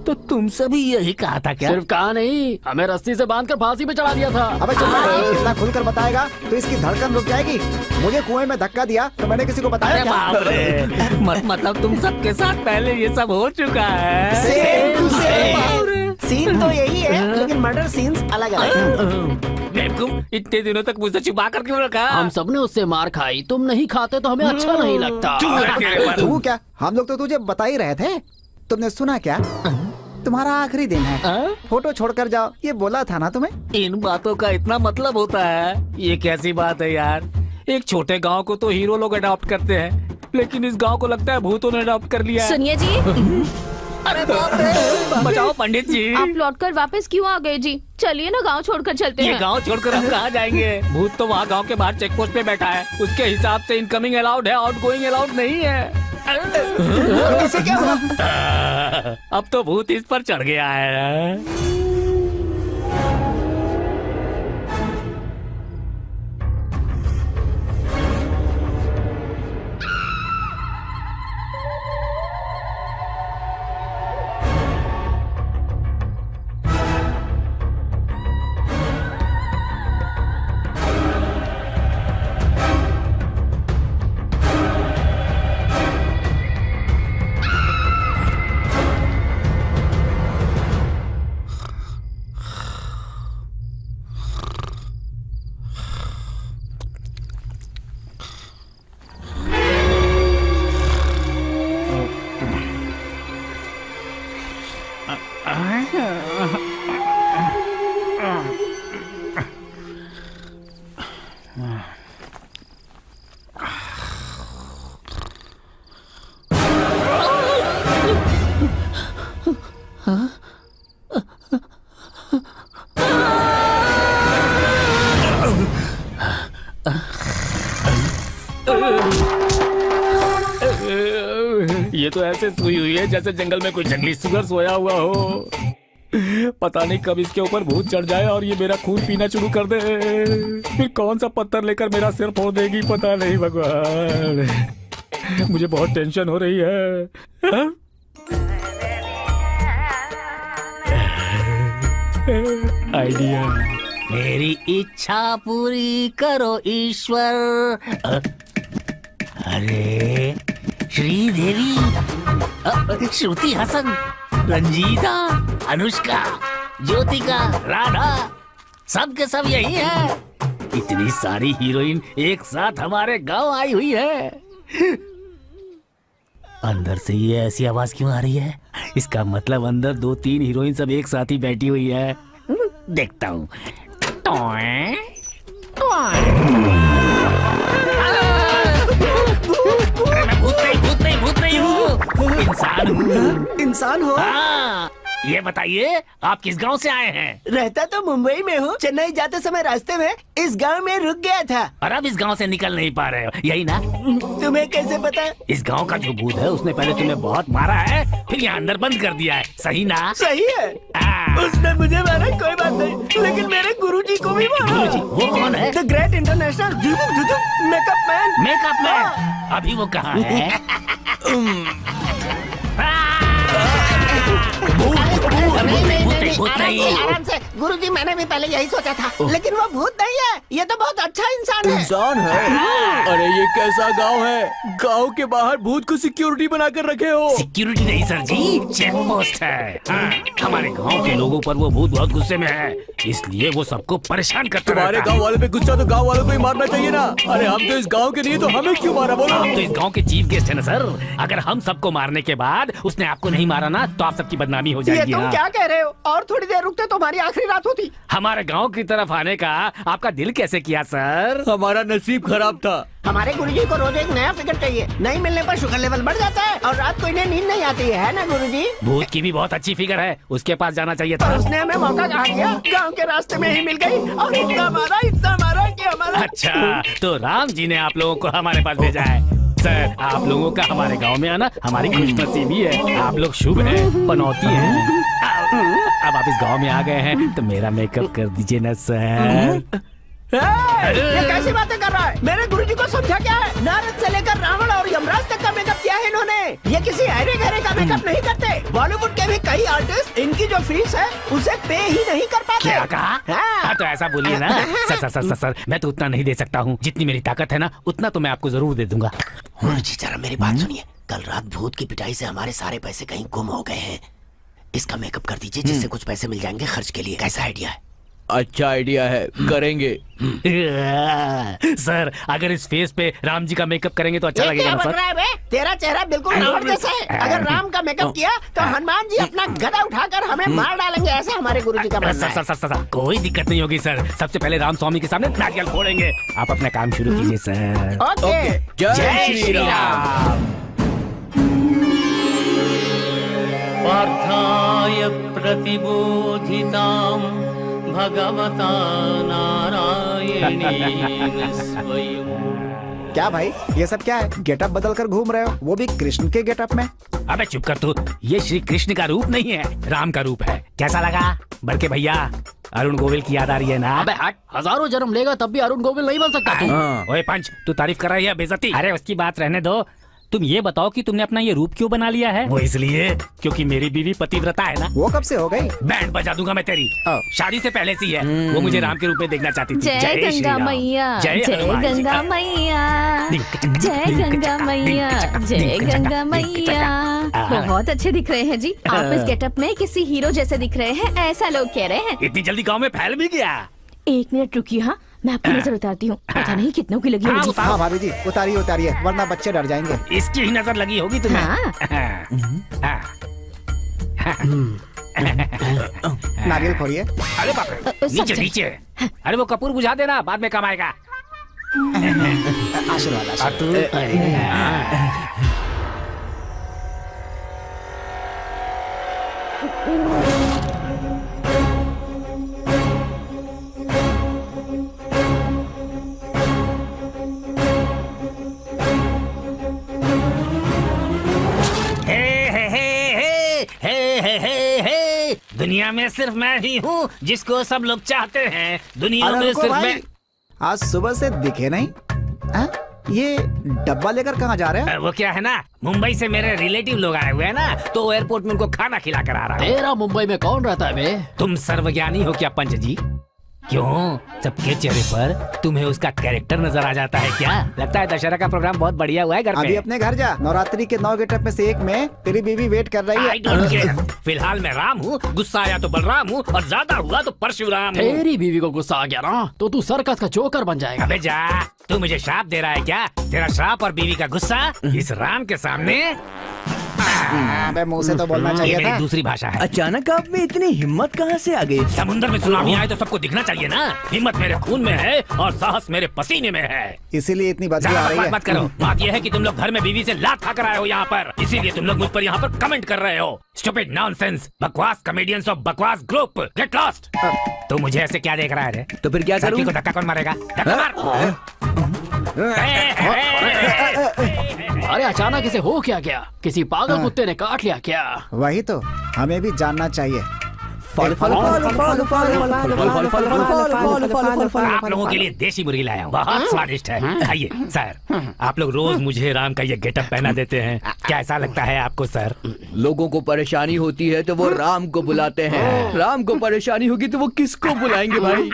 तो तुमसे भी यही कहा था क्या? सिर्फ कहा नहीं, हमें रस्सी से बांधकर फांसी पे चढ़ा दिया था। अबे चुप, इतना खुलकर बताएगा तो इसकी धड़कन रुक जाएगी। मुझे कुएं में धक्का दिया तो मैंने किसी को बताया अरे क्या? बाप रे, मतलब तुम सबके साथ पहले ये सब हो चुका है। सीन तो यही है, लेकिन मर्डर सीन्स अलग अलग। बेवकूफ, इतने दिनों तक मुझसे छुपा कर क्यों रखा? हम सबने उससे मार खाई, तुम नहीं खाते तो हमें अच्छा नहीं लगता। तू क्या? हम लोग तो तुझे बता ही रहे थे। तुमने सुना क्या? तुम्हारा आखिरी दिन है, फोटो छोड़कर जाओ, ये बोला था ना तुम्हें? इन बातों का इतना मतलब होता है? ये कैसी बात है यार? एक छोटे गांव को तो हीरो लोग अडॉप्ट करते हैं, लेकिन इस गांव को लगता है भूतों ने अडॉप्ट कर लिया है। सुनिए जी, अरे बाप रे, बचाओ पंडित जी। आप लौटकर वापस क्यों आ गए जी? चलिए ना गांव छोड़कर चलते ये हैं। गांव छोड़कर हम कहाँ जाएंगे? भूत तो वहाँ गांव के बाहर चेक पोस्ट पे बैठा है, उसके हिसाब से इनकमिंग अलाउड है, आउटगोइंग अलाउड नहीं है। कैसे क्या हुआ? अब तो भूत इस पर चढ़ गया है। ये तो ऐसे सोई हुई है जैसे जंगल में कोई जंगली सुअर सोया हुआ हो। पता नहीं कब इसके ऊपर भूत चढ़ जाए और ये मेरा खून पीना शुरू कर दे। फिर कौन सा पत्थर लेकर मेरा सिर फोड़ देगी पता नहीं भगवान। मुझे बहुत टेंशन हो रही है। हाँ? आइडिया। मेरी इच्छा पूरी करो ईश्वर। अरे श्रीदेवी, श्रुति हसन, रंजीता, अनुष्का, ज्योतिका, राधा, सब के सब यही है। इतनी सारी हीरोइन एक साथ हमारे गांव आई हुई है। अंदर से ये ऐसी आवाज क्यों आ रही है? इसका मतलब अंदर 2-3 हीरोइन सब एक साथ ही बैठी हुई है। देखता हूँ। अरे मैं भूत नहीं हूँ, इंसान हूँ। इंसान हो? हाँ, ये बताइए आप किस गांव से आए हैं? रहता तो मुंबई में हूँ। चेन्नई जाते समय रास्ते में इस गांव में रुक गया था। और अब इस गांव से निकल नहीं पा रहे हो, यही ना? तुम्हें कैसे पता? इस गांव का जो भूत है उसने पहले तुम्हें बहुत मारा है, फिर यहाँ अंदर बंद कर दिया है, सही ना? सही है। उसने मुझे मारा कोई बात नहीं, लेकिन मेरे गुरुजी को भी मारा। गुरुजी? वो कौन है? The great international makeup man. Makeup man? अभी वो कहाँ है? भूत नहीं। आराम से गुरुजी, मैंने भी पहले यही सोचा था, लेकिन वो भूत नहीं है। ये तो बहुत अच्छा इंसान है। इंसान है? अरे ये कैसा गांव है? गांव के बाहर भूत को सिक्योरिटी बनाकर रखे हो? सिक्योरिटी नहीं सर जी, चेक पोस्ट है। हाँ, हमारे गांव के लोगों पर वो भूत बहुत गुस्से में है, इसलिए वो सबको परेशान करता रहता है। तुम्हारे गांव वाले पे गुस्सा तो गांव वालों को ही मारना चाहिए ना। अरे हम तो इस गांव के नहीं, तो हमें क्यों मारा बोलो? आप तो इस गांव के चीफ गेस्ट है ना सर। अगर हम सबको मारने के बाद उसने आपको नहीं मारा ना, तो आप सबकी बदनामी हो ये जाएगी। तुम हाँ। क्या कह रहे हो? और थोड़ी देर रुकते तो हमारी आखिरी रात होती। हमारे गांव की तरफ आने का आपका दिल कैसे किया सर? हमारा नसीब खराब था। हमारे गुरुजी को रोज एक नया फिगर चाहिए। नहीं मिलने पर शुगर लेवल बढ़ जाता है और रात को इन्हें नींद नहीं आती है ना गुरुजी? भूत की भी बहुत अच्छी फिगर है, उसके पास जाना चाहिए पर था। उसने हमें मौका कहाँ दिया? गांव के रास्ते में ही मिल गई और इतना मारा कि हमारा। अच्छा, तो राम जी ने आप लोगों को हमारे पास भेजा है। सर, आप लोगों का हमारे गांव में आना हमारी खुशनसीबी है। आप लोग शुभ हैं, पनौती हैं। अब आप इस गांव में आ गए हैं तो मेरा मेकअप कर दीजिए ना सर। ये कैसी बातें कर रहा है? मेरे गुरुजी को समझा क्या है? नारद से लेकर रावण और यमराज तक का मेकअप किया है इन्होंने। ये किसी अरे गहरे का मेकअप नहीं करते। बॉलीवुड के भी कई आर्टिस्ट इनकी जो फीस है उसे पे ही नहीं कर पाते। क्या कहा? हाँ, तो ऐसा बोलिए ना। सर, मैं तो उतना नहीं दे सकता हूँ। जितनी मेरी ताकत है ना, उतना तो मैं आपको जरूर दे दूंगा। गुरुजी जरा मेरी बात सुनिए। कल रात भूत की पिटाई से हमारे सारे पैसे कहीं गुम हो गए हैं। इसका मेकअप कर दीजिए, जिससे कुछ पैसे मिल जाएंगे खर्च के लिए। कैसा आइडिया है? अच्छा आइडिया है, करेंगे। सर, अगर इस फेस पे राम जी का मेकअप करेंगे तो अच्छा ये लगेगा क्या ना बक सर? रहा है बे? तेरा चेहरा बिल्कुल रावण जैसा है। अगर राम का मेकअप किया तो हनुमान जी अपना गदा उठाकर हमें मार डालेंगे, ऐसा हमारे गुरुजी का मानना है। सर, कोई दिक्कत नहीं होगी सर। सबसे पहले राम स्वामी के सामने नारियल फोड़ेंगे। आप अपना काम शुरू कीजिए सर। ओके। जय श्री राम। पार्थाय प्रतिबोधितां भगवता नारायणेन स्वयं। क्या भाई, ये सब क्या है? गेटअप बदल कर घूम रहे हो, वो भी कृष्ण के गेटअप में। अबे चुप कर तू। ये श्री कृष्ण का रूप नहीं है, राम का रूप है। कैसा लगा बड़के भैया? अरुण गोविल की याद आ रही है ना? अबे हट, हजारों जन्म लेगा तब भी अरुण गोविल नहीं बन सकता तू। ओए पंच, तू तारीफ कर रहा है या बेइज्जती? अरे उसकी बात रहने दो। तुम ये बताओ कि तुमने अपना ये रूप क्यों बना लिया है? वो इसलिए क्योंकि मेरी बीवी पतिव्रता है ना। वो कब से हो गई? बैंड बजा दूंगा मैं तेरी। शादी से पहले से ही है। वो मुझे राम के रूप में देखना चाहती थी। जय श्री गंगा राम। मैया, जय जय हनुमान जी। गंगा मैया, जय गंगा मैया, जय गंगा मैया। बहुत अच्छे दिख रहे हैं जी। आप इस गेटअप में किसी हीरो जैसे दिख रहे हैं, ऐसा लोग कह रहे हैं। इतनी जल्दी गांव में फैल भी गया? 1 मिनट रुकिए, हाँ मैं आपकी नजर उतारती हूँ। पता नहीं कितनों की लगी होगी। हाँ भाभी जी, उतारिए, वरना बच्चे डर जाएंगे। इसकी ही नजर लगी होगी तुम्हें। नारियल फोड़िए। अरे बाप रे, नीचे नीचे। अरे वो कपूर बुझा देना, बाद में काम आएगा। आशीर्वाद। दुनिया में सिर्फ मैं ही हूँ जिसको सब लोग चाहते हैं। दुनिया अरे में रुको सिर्फ भाई, मैं। आज सुबह से दिखे नहीं। हाँ? ये डब्बा लेकर कहाँ जा रहे हैं? वो क्या है ना, मुंबई से मेरे रिलेटिव लोग आए हुए हैं ना, तो एयरपोर्ट में उनको खाना खिला कर आ रहा है। तेरा मुंबई में कौन रहता है बे? तुम सर्वज्ञानी हो क्या पंच जी? क्यों, सबके चेहरे पर तुम्हें उसका कैरेक्टर नजर आ जाता है क्या? लगता है दशहरा का प्रोग्राम बहुत बढ़िया हुआ है घर अभी पे। अपने घर जा, नवरात्रि के 9 गेटअप में से एक में तेरी बीवी वेट कर रही I don't है। care। फिलहाल मैं राम हूँ, गुस्सा आया तो बलराम हूँ, और ज्यादा हुआ तो परशुराम हूँ। तेरी बीवी को गुस्सा आ गया ना तो तू सर्कस का जोकर बन जाएगा। अबे जा, तू मुझे श्राप दे रहा है क्या? तेरा श्राप और बीवी का गुस्सा इस राम के सामने? अबे मुंह से तो बोलना ये चाहिए मेरी था। दूसरी भाषा है। अचानक आप में इतनी हिम्मत कहाँ से आ गई? समुंदर में सुनामी आए तो सबको दिखना चाहिए ना। हिम्मत मेरे खून में है और साहस मेरे पसीने में है। इसीलिए इतनी बदबू ज्यादा आ रही बकवास है। मत करो। बात यह है कि तुम लोग घर में बीवी से लात खाकर आए हो यहाँ पर, इसीलिए तुम लोग मुझ पर यहाँ पर कमेंट कर रहे हो। स्टूपिड नॉनसेंस, बकवास कॉमेडियंस ऑफ बकवास ग्रुप, गेट लॉस्ट। तू मुझे ऐसे क्या देख रहा है रे? तो फिर क्या करूं? को धक्का कौन मारेगा? धक्का मार। अरे अचानक इसे हो क्या गया? किसी पागल कुत्ते ने काट लिया क्या? वही तो हमें भी जानना चाहिए। आप लोगों के लिए देसी मुर्गी लाया हूँ, बहुत स्वादिष्ट है, खाइए। सर, आप लोग रोज मुझे राम का ये गेटअप पहना देते हैं, क्या ऐसा लगता है आपको सर? लोगों को परेशानी होती है तो वो राम को बुलाते हैं, राम को परेशानी होगी तो वो किसको बुलाएंगे भाई?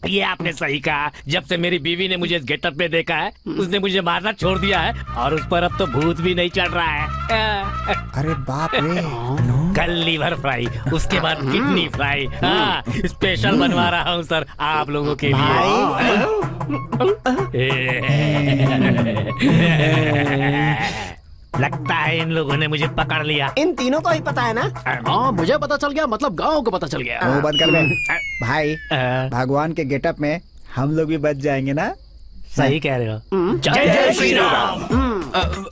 ये आपने सही कहा। जब से मेरी बीवी ने मुझे इस गेटअप में देखा है, उसने मुझे मारना छोड़ दिया है, और उस पर अब तो भूत भी नहीं चढ़ रहा है। अरे बाप रे। कल लीवर फ्राई, उसके बाद किडनी फ्राई। हाँ, स्पेशल बनवा रहा हूँ सर आप लोगों के लिए। लगता है इन लोगों ने मुझे पकड़ लिया। इन तीनों को ही पता है ना? हाँ मुझे पता चल गया, मतलब गांव को पता चल गया। मुंह बंद कर बे। भाई भगवान के गेटअप में हम लोग भी बच जाएंगे ना? सही कह रहे हो। जय श्री राम।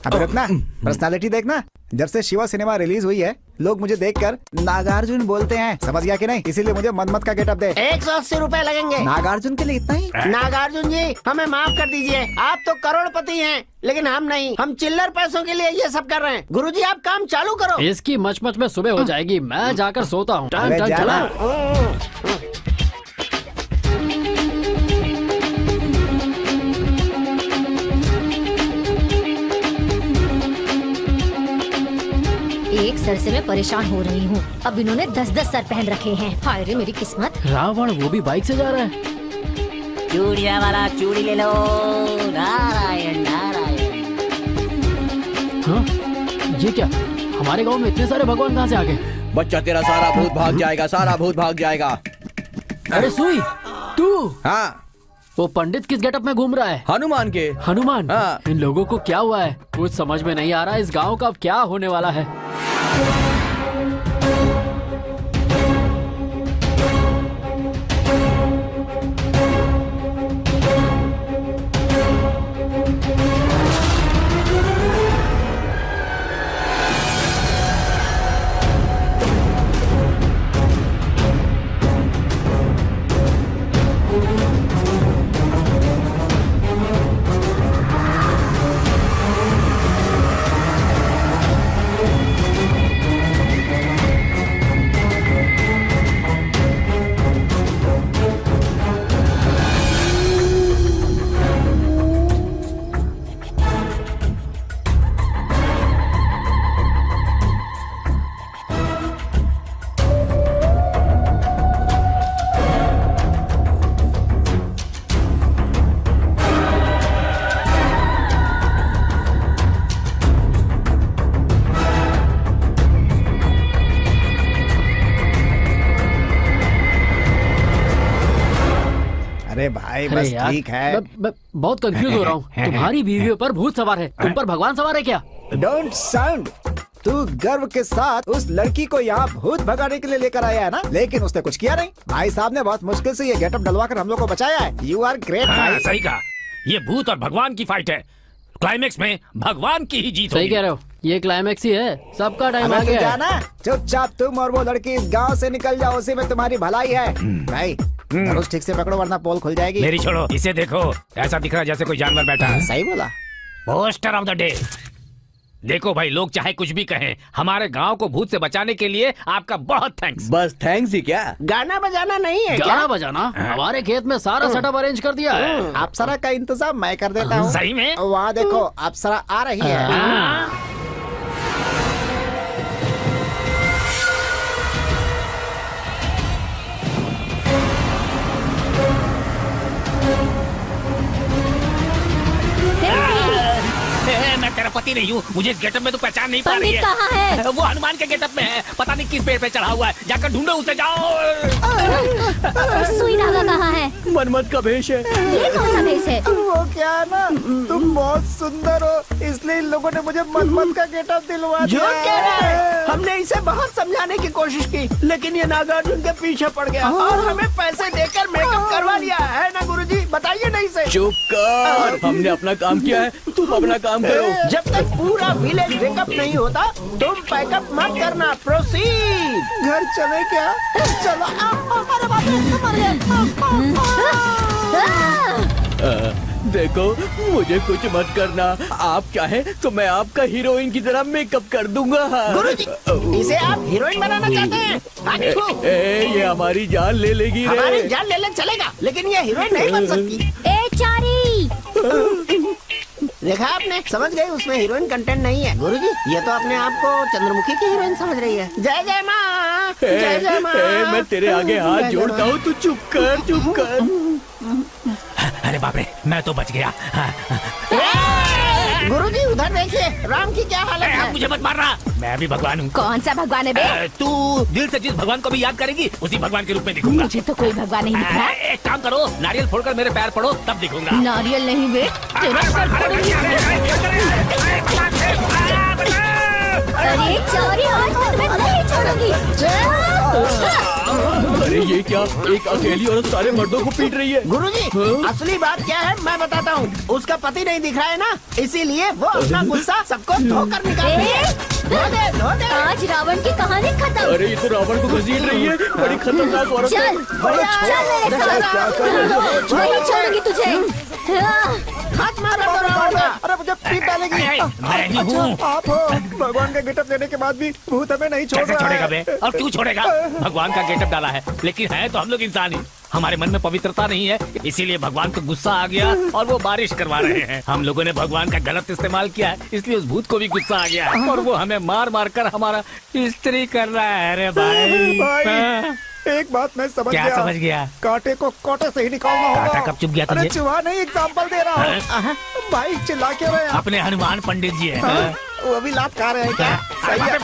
अब रुकना, पर्सनालिटी देखना। जब से शिवा सिनेमा रिलीज हुई है, लोग मुझे देखकर नागार्जुन बोलते हैं, समझ गया कि नहीं? इसीलिए मुझे मनमत का गेटअप दे। 180 रुपए लगेंगे। नागार्जुन के लिए इतना ही? नागार्जुन जी, हमें माफ कर दीजिए, आप तो करोड़पति हैं, लेकिन हम नहीं। हम चिल्लर पैसों के लिए ये सब कर रहे हैं। गुरुजी आप काम चालू करो। इसकी मच में सुबह हो जाएगी, मैं जाकर सोता हूँ। अबे जाना। एक सर से मैं परेशान हो रही हूँ। अब इन्होंने 10-10 सर पहन रखे हैं। हाय रे मेरी किस्मत। रावण वो भी बाइक से जा रहा है। चूड़िया वाला चूड़ी ले लो। नारायण नारायण। हाँ? ये क्या, हमारे गांव में इतने सारे भगवान कहाँ से आ गए? बच्चा तेरा सारा भूत भाग जाएगा, सारा भूत भाग जाएगा। अरे सुई, तू? हाँ, वो पंडित किस गेटअप में घूम रहा है? हनुमान के। हनुमान? हाँ। इन लोगों को क्या हुआ है? कुछ समझ में नहीं आ रहा। इस गांव का अब क्या होने वाला है? अरे भाई अरे बस यार, ठीक है। मैं बहुत कंफ्यूज हो रहा हूँ। तुम्हारी बीवी पर भूत सवार है, तुम पर भगवान सवार है क्या? Don't sound. तू गर्व के साथ उस लड़की को यहाँ भूत भगाने के लिए लेकर आया है ना, लेकिन उसने कुछ किया नहीं। भाई साहब ने बहुत मुश्किल से ये गेटअप डलवा कर हम लोग को बचाया है। यू आर ग्रेट भाई। सही कहा, ये भूत और भगवान की फाइट है। क्लाइमेक्स में भगवान की ही जीत सही होगी। कह रहे हो, ये क्लाइमेक्स ही है। सबका टाइम आ अबे तू गया है। जाना, चुपचाप तुम और वो लड़की इस गांव से निकल जाओ, उसी में तुम्हारी भलाई है। भाई धनुष ठीक से पकड़ो वरना पोल खुल जाएगी। मेरी छोड़ो, इसे देखो, ऐसा दिख रहा है जैसे कोई जानवर बैठा है। सही बोला। Poster of the day. देखो भाई, लोग चाहे कुछ भी कहें, हमारे गांव को भूत से बचाने के लिए आपका बहुत थैंक्स। बस थैंक्स ही क्या? गाना बजाना नहीं है क्या? गाना बजाना हमारे खेत में सारा सेटअप अरेंज कर दिया है। अप्सरा का इंतजाम मैं कर देता हूँ। सही में? वहाँ देखो अप्सरा आ रही है। मैं तेरा पति नहीं हूँ, मुझे इस गेटअप में तो पहचान नहीं पा रही पंडित कहाँ है? वो हनुमान के गेटअप में है, पता नहीं किस पेड़ पे चढ़ा हुआ है, जाकर ढूंढो उसे, जाओ। सुई धागा कहाँ है? मनमत का भेष है। ये कौन सा भेष है? वो क्या है ना, तुम बहुत सुंदर हो, इसलिए इन लोगों ने मुझे मनमत का गेटअप दिलवा दिया। जो कह रहा है, हमने इसे बहुत समझाने की कोशिश की, लेकिन ये नागार्जुन के पीछे पड़ गया और हमें पैसे देकर मेकअप करवा लिया है ना गुरुजी? बताइए नहीं से। चुप कर, हमने अपना काम किया है, तुम अपना काम करो। जब तक पूरा विलेज वेकअप नहीं होता तुम पैकअप मत करना। प्रोसीड। घर चले क्या? चलो। अरे बाप रे, मर गया। देखो, मुझे कुछ मत करना। आप चाहे तो मैं आपका हीरोइन की तरह मेकअप कर दूंगा। गुरुजी, इसे आप हीरोइन बनाना चाहते हैं? ये हमारी जान ले लेगी रे। हमारी जान ले ले चलेगा, लेकिन ये हीरोइन नहीं बन सकती। ए चारी! देखा आपने, समझ गए उसमें हीरोइन कंटेंट नहीं है। गुरुजी, ये तो अपने आप को चंद्रमुखी की हीरोइन समझ रही है। जय जय माँ, जय जय माँ। मैं तेरे आगे हाथ जोड़ता हूँ, तू चुप कर, चुप कर। अरे बाप रे, मैं तो बच गया। गुरुजी उधर देखिए, राम की क्या हालत है। मुझे मत मारना, मैं भी भगवान हूँ। कौन सा भगवान है बे? तू दिल से जिस भगवान को भी याद करेगी, उसी भगवान के रूप में दिखूंगा। मुझे तो कोई भगवान नहीं दिख रहा। एक काम करो, नारियल फोड़कर मेरे पैर पड़ो, तब दिखूंगा। नारियल नहीं बे, तेरा सर फोड़ूंगी। अरे चोरी, आज मैं तुम्हें नहीं छोड़ूंगी। अरे ये क्या, एक अकेली औरत सारे मर्दों को पीट रही है। गुरुजी, असली बात क्या है मैं बताता हूँ। उसका पति नहीं दिख रहा है ना, इसीलिए वो अपना गुस्सा सबको धोकर निकालती है। धो दे, धो दे। आज रावण की कहानी खत्म। अरे ये तो रावण को घसीट रही है, बड़ी खतरनाक औरत है। चल, चल मेरे साथ। नहीं छोड़ूंगी तुझे। हाथ मारो तो रावण का। अरे मुझे पीट डालेगी। मैं ही हूँ। आप हो। भगवान का गेटअप देने के बाद भी भूत हमें नहीं छोड़ कैसे रहा छोड़ेगा है। बे? और क्यों छोड़ेगा? भगवान का गेटअप डाला है, लेकिन है तो हम लोग इंसान ही। हमारे मन में पवित्रता नहीं है, इसीलिए भगवान को गुस्सा आ गया और वो बारिश करवा रहे हैं। हम लोगों ने भगवान का गलत इस्तेमाल किया है, इसलिए उस भूत को भी गुस्सा आ गया है और वो हमें मार मार कर हमारा इस्त्री कर रहा है। अरे भाई, एक बात मैं समझ क्या गया। समझ गया? कांटे को कोटे से ही निकालना होगा। कांटा कब चुभ गया तुझे? अरे चुहा नहीं, एग्जाम्पल दे रहा हूँ। भाई चिल्ला क्यों रहे हैं? अपने हनुमान पंडित जी है। वो भी लात खा रहे हैं क्या? सही है।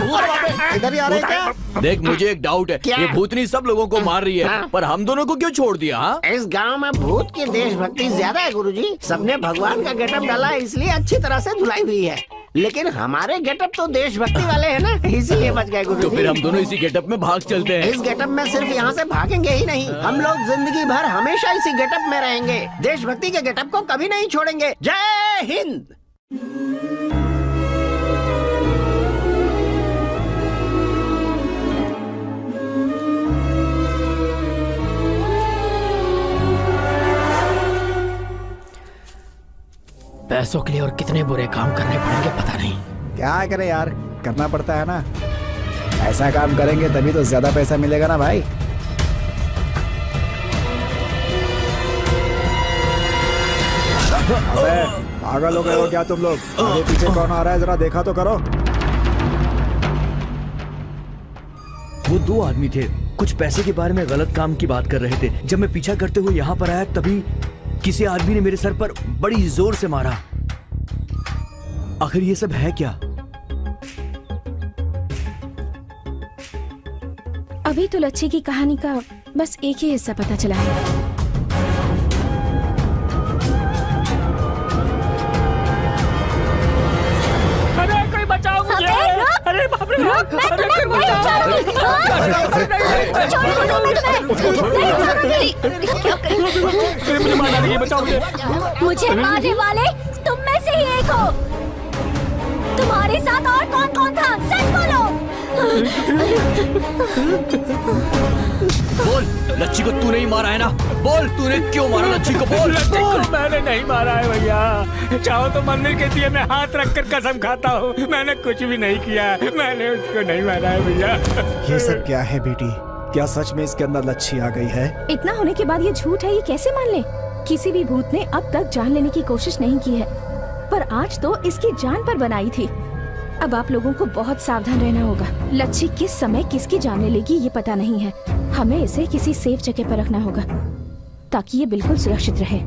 इधर ही आ रहे हैं क्या? देख, मुझे एक डाउट है, क्या? ये भूतनी सब लोगों को मार रही है, पर हम दोनों को क्यों छोड़ दिया? हाँ? इस गांव में भूत की देशभक्ति ज्यादा है गुरुजी। सबने भगवान का गेटअप डाला है, इसलिए अच्छी तरह से धुलाई हुई है। लेकिन हमारे गेटअप तो देशभक्ति वाले हैं ना, इसीलिए बच गए गुरुजी। तो फिर हम दोनों इसी गेटअप में भाग चलते हैं। इस गेटअप में सिर्फ यहाँ से भागेंगे ही नहीं, हम लोग जिंदगी भर हमेशा इसी गेटअप में रहेंगे। देशभक्ति के गेटअप को कभी नहीं छोड़ेंगे। जय हिंद। पैसों के लिए और कितने बुरे काम करने पड़ेंगे पता नहीं। क्या करें यार, करना पड़ता है ना। ऐसा काम करेंगे तभी तो ज्यादा पैसा मिलेगा ना भाई। अबे पागल हो गए हो क्या तुम लोग? आगे पीछे कौन आ रहा है, जरा देखा तो करो। वो दो आदमी थे, कुछ पैसे के बारे में गलत काम की बात कर रहे थे। जब मैं पीछा करते हुए यहाँ पर आया, तभी किसी आदमी ने मेरे सर पर बड़ी जोर से मारा। आखिर ये सब है क्या? अभी तो लच्छी की कहानी का बस एक ही हिस्सा पता चला है। अरे कोई बचाओ मुझे! अरे बाप रे! रुक, मैं तुम्हें नहीं छोड़ूंगी। मुझे मारना नहीं है, बचाओ मुझे! मुझे मारने वाले तुम में से ही एक हो। तुम्हारे साथ और कौन कौन था, सच बोलो। बोल, लच्छी को तूने ही मारा है ना? बोल, तूने क्यों मारा लच्छी को? बोल, बोल। मैंने नहीं मारा है भैया। चाहो तो मंदिर के दिए में हाथ रखकर कसम खाता हूँ, मैंने कुछ भी नहीं किया, मैंने उसको नहीं मारा है भैया। ये सब क्या है बेटी? क्या सच में इसके अंदर लच्छी आ गई है? इतना होने के बाद ये झूठ है, ये कैसे मान ले? किसी भी भूत ने अब तक जान लेने की कोशिश नहीं की है, पर आज तो इसकी जान पर बनाई थी। अब आप लोगों को बहुत सावधान रहना होगा। लच्छी किस समय किसकी जान ले लेगी ये पता नहीं है। हमें इसे किसी सेफ जगह पर रखना होगा ताकि ये बिल्कुल सुरक्षित रहे।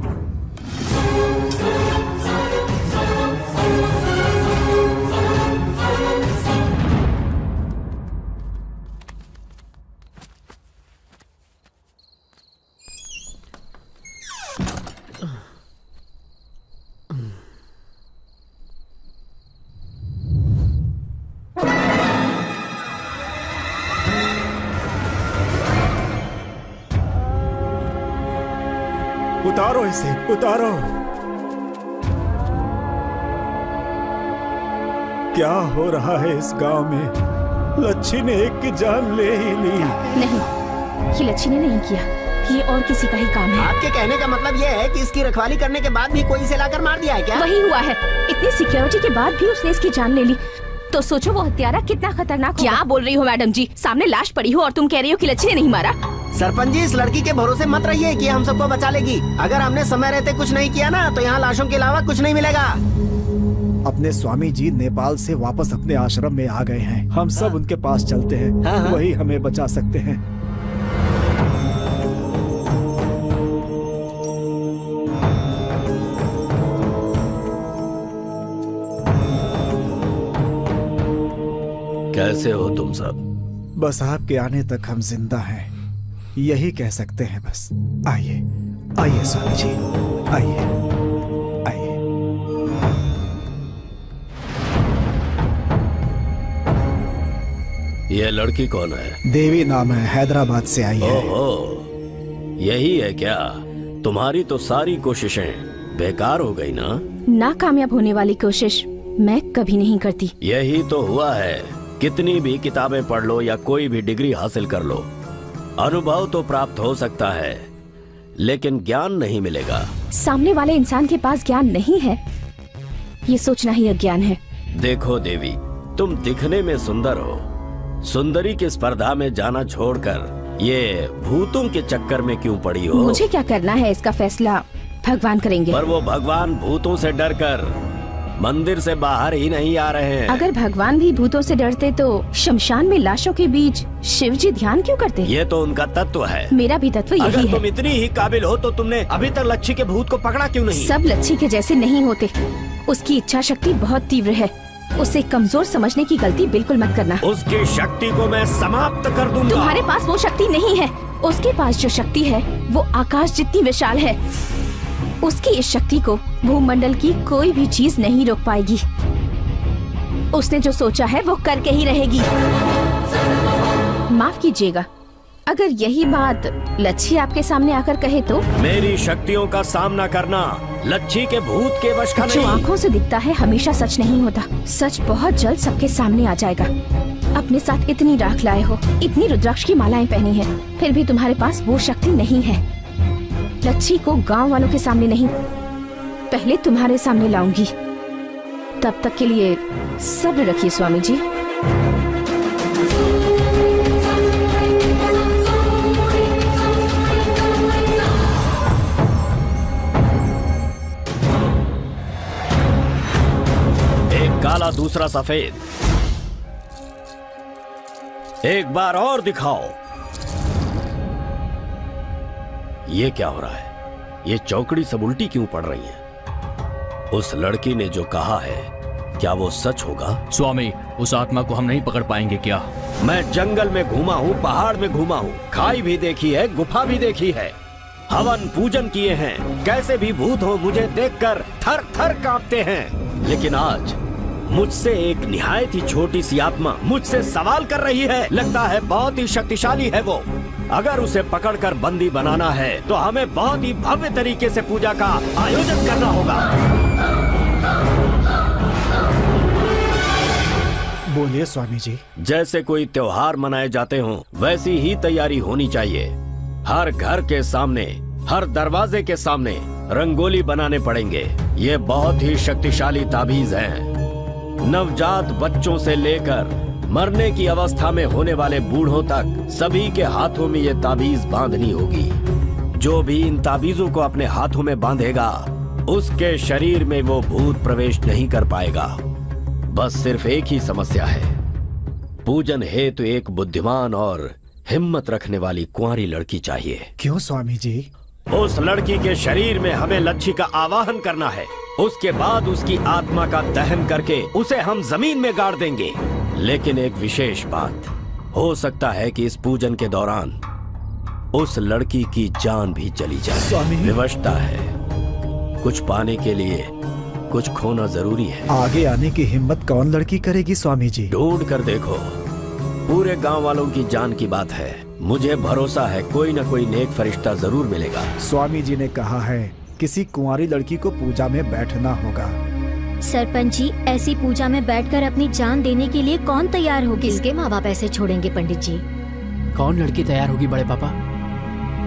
उतारो इसे, उतारो। क्या हो रहा है इस गांव में? लच्छी ने एक की जान ले ही ली। नहीं, ये लच्छी ने नहीं किया, ये और किसी का ही काम है। आपके कहने का मतलब ये है कि इसकी रखवाली करने के बाद भी कोई इसे लाकर मार दिया है क्या? वही हुआ है। इतनी सिक्योरिटी के बाद भी उसने इसकी जान ले ली, तो सोचो वो हत्यारा कितना खतरनाक। क्या बोल रही हो मैडम जी? सामने लाश पड़ी हो और तुम कह रही हो कि लच्छी ने नहीं मारा? सरपंच जी, इस लड़की के भरोसे मत रहिए कि हम सबको बचा लेगी। अगर हमने समय रहते कुछ नहीं किया ना, तो यहाँ लाशों के अलावा कुछ नहीं मिलेगा। अपने स्वामी जी नेपाल से वापस अपने आश्रम में आ गए हैं। हम सब उनके पास चलते हैं, वही हमें बचा सकते हैं। कैसे हो तुम सब? बस आपके आने तक हम जिंदा हैं, यही कह सकते हैं बस। आइए, आइए स्वामी जी, आइए, आइए। ये लड़की कौन है? देवी नाम है, हैदराबाद से आई है। ओहो, यही है क्या? तुम्हारी तो सारी कोशिशें बेकार हो गई ना? नाकामयाब होने वाली कोशिश मैं कभी नहीं करती। यही तो हुआ है। कितनी भी किताबें पढ़ लो या कोई भी डिग्री हासिल कर लो, अनुभव तो प्राप्त हो सकता है, लेकिन ज्ञान नहीं मिलेगा। सामने वाले इंसान के पास ज्ञान नहीं है, ये सोचना ही अज्ञान है। देखो देवी, तुम दिखने में सुंदर हो, सुंदरी की स्पर्धा में जाना छोड़कर ये भूतों के चक्कर में क्यों पड़ी हो? मुझे क्या करना है इसका फैसला भगवान करेंगे। पर वो भगवान भूतों से डरकर मंदिर से बाहर ही नहीं आ रहे हैं। अगर भगवान भी भूतों से डरते तो शमशान में लाशों के बीच शिव जी ध्यान क्यों करते? ये तो उनका तत्व है। मेरा भी तत्व यही अगर है। तुम इतनी ही काबिल हो तो तुमने अभी तक लच्छी के भूत को पकड़ा क्यों नहीं? सब लच्छी के जैसे नहीं होते। उसकी इच्छा शक्ति बहुत तीव्र है, उसे कमजोर समझने की गलती बिल्कुल मत करना। उसकी शक्ति को मैं समाप्त कर दूंगा। तुम्हारे पास वो शक्ति नहीं है। उसके पास जो शक्ति है वो आकाश जितनी विशाल है। उसकी इस शक्ति को भूमंडल की कोई भी चीज नहीं रोक पाएगी। उसने जो सोचा है वो करके ही रहेगी। माफ कीजिएगा, अगर यही बात लच्छी आपके सामने आकर कहे तो? मेरी शक्तियों का सामना करना लच्छी के भूत के वश का जो नहीं। आँखों से दिखता है हमेशा सच नहीं होता। सच बहुत जल्द सबके सामने आ जाएगा। अपने साथ इतनी राख लाए हो, इतनी रुद्राक्ष की मालाएं पहनी है, फिर भी तुम्हारे पास वो शक्ति नहीं है। लच्छी को गांव वालों के सामने नहीं, पहले तुम्हारे सामने लाऊंगी। तब तक के लिए सब्र रखिए स्वामी जी। एक काला दूसरा सफेद, एक बार और दिखाओ। ये क्या हो रहा है? ये चौकड़ी सब उल्टी क्यों पड़ रही है? उस लड़की ने जो कहा है, क्या वो सच होगा? स्वामी, उस आत्मा को हम नहीं पकड़ पाएंगे क्या? मैं जंगल में घूमा हूँ, पहाड़ में घूमा हूँ, खाई भी देखी है, गुफा भी देखी है, हवन पूजन किए हैं। कैसे भी भूत हो मुझे देखकर थर थर कांपते हैं। लेकिन आज मुझसे एक निहायत ही छोटी सी आत्मा मुझसे सवाल कर रही है। लगता है बहुत ही शक्तिशाली है वो। अगर उसे पकड़कर बंदी बनाना है तो हमें बहुत ही भव्य तरीके से पूजा का आयोजन करना होगा। बोलिए स्वामी जी। जैसे कोई त्योहार मनाए जाते हों, वैसी ही तैयारी होनी चाहिए। हर घर के सामने, हर दरवाजे के सामने रंगोली बनाने पड़ेंगे। ये बहुत ही शक्तिशाली ताबीज हैं। नवजात बच्चों से लेकर मरने की अवस्था में होने वाले बूढ़ों तक सभी के हाथों में ये ताबीज बांधनी होगी। जो भी इन ताबीजों को अपने हाथों में बांधेगा, उसके शरीर में वो भूत प्रवेश नहीं कर पाएगा। बस सिर्फ एक ही समस्या है, पूजन हेतु एक बुद्धिमान और हिम्मत रखने वाली कुंवारी लड़की चाहिए। क्यों स्वामी जी? उस लड़की के शरीर में हमें लच्छी का आवाहन करना है। उसके बाद उसकी आत्मा का दहन करके उसे हम जमीन में गाड़ देंगे। लेकिन एक विशेष बात, हो सकता है कि इस पूजन के दौरान उस लड़की की जान भी चली जाए। स्वामी, विवशता है, कुछ पाने के लिए कुछ खोना जरूरी है। आगे आने की हिम्मत कौन लड़की करेगी स्वामी जी? ढूंढ कर देखो, पूरे गांव वालों की जान की बात है। मुझे भरोसा है कोई न कोई नेक फरिश्ता जरूर मिलेगा। स्वामी जी ने कहा है किसी कुंवारी लड़की को पूजा में बैठना होगा। सरपंच जी, ऐसी पूजा में बैठकर अपनी जान देने के लिए कौन तैयार होगी? किसके माँ बाप ऐसे छोड़ेंगे पंडित जी? कौन लड़की तैयार होगी बड़े पापा?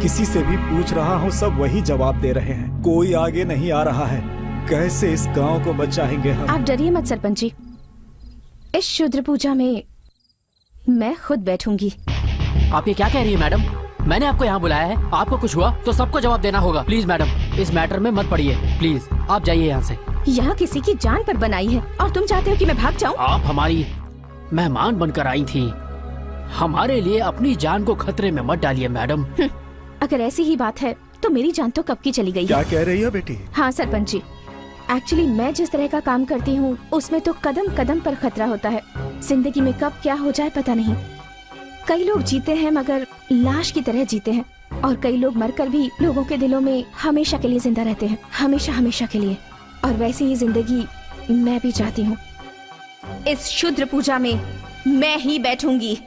किसी से भी पूछ रहा हूँ, सब वही जवाब दे रहे हैं। कोई आगे नहीं आ रहा है। कैसे इस गांव को बचाएंगे हम? आप डरिए मत सरपंच जी, इस शूद्र पूजा में मैं खुद बैठूंगी। आप ये क्या कह रही है मैडम? मैंने आपको यहाँ बुलाया है, आपको कुछ हुआ तो सबको जवाब देना होगा। प्लीज मैडम, इस मैटर में मत पड़िए। प्लीज आप जाइए यहाँ से। यहाँ किसी की जान पर बनाई है और तुम चाहते हो कि मैं भाग जाऊँ? आप हमारी मेहमान बनकर आई थी, हमारे लिए अपनी जान को खतरे में मत डालिए मैडम। अगर ऐसी ही बात है तो मेरी जान तो कब की चली गई है। क्या कह रही है बेटी? हाँ सरपंच जी, एक्चुअली मैं जिस तरह का काम करती हूँ उसमें तो कदम कदम पर खतरा होता है। जिंदगी में कब क्या हो जाए पता नहीं। कई लोग जीते हैं मगर लाश की तरह जीते हैं, और कई लोग मरकर भी लोगों के दिलों में हमेशा के लिए जिंदा रहते हैं, हमेशा हमेशा के लिए। और वैसी ही जिंदगी मैं भी चाहती हूँ। इस शुद्र पूजा में मैं ही बैठूंगी।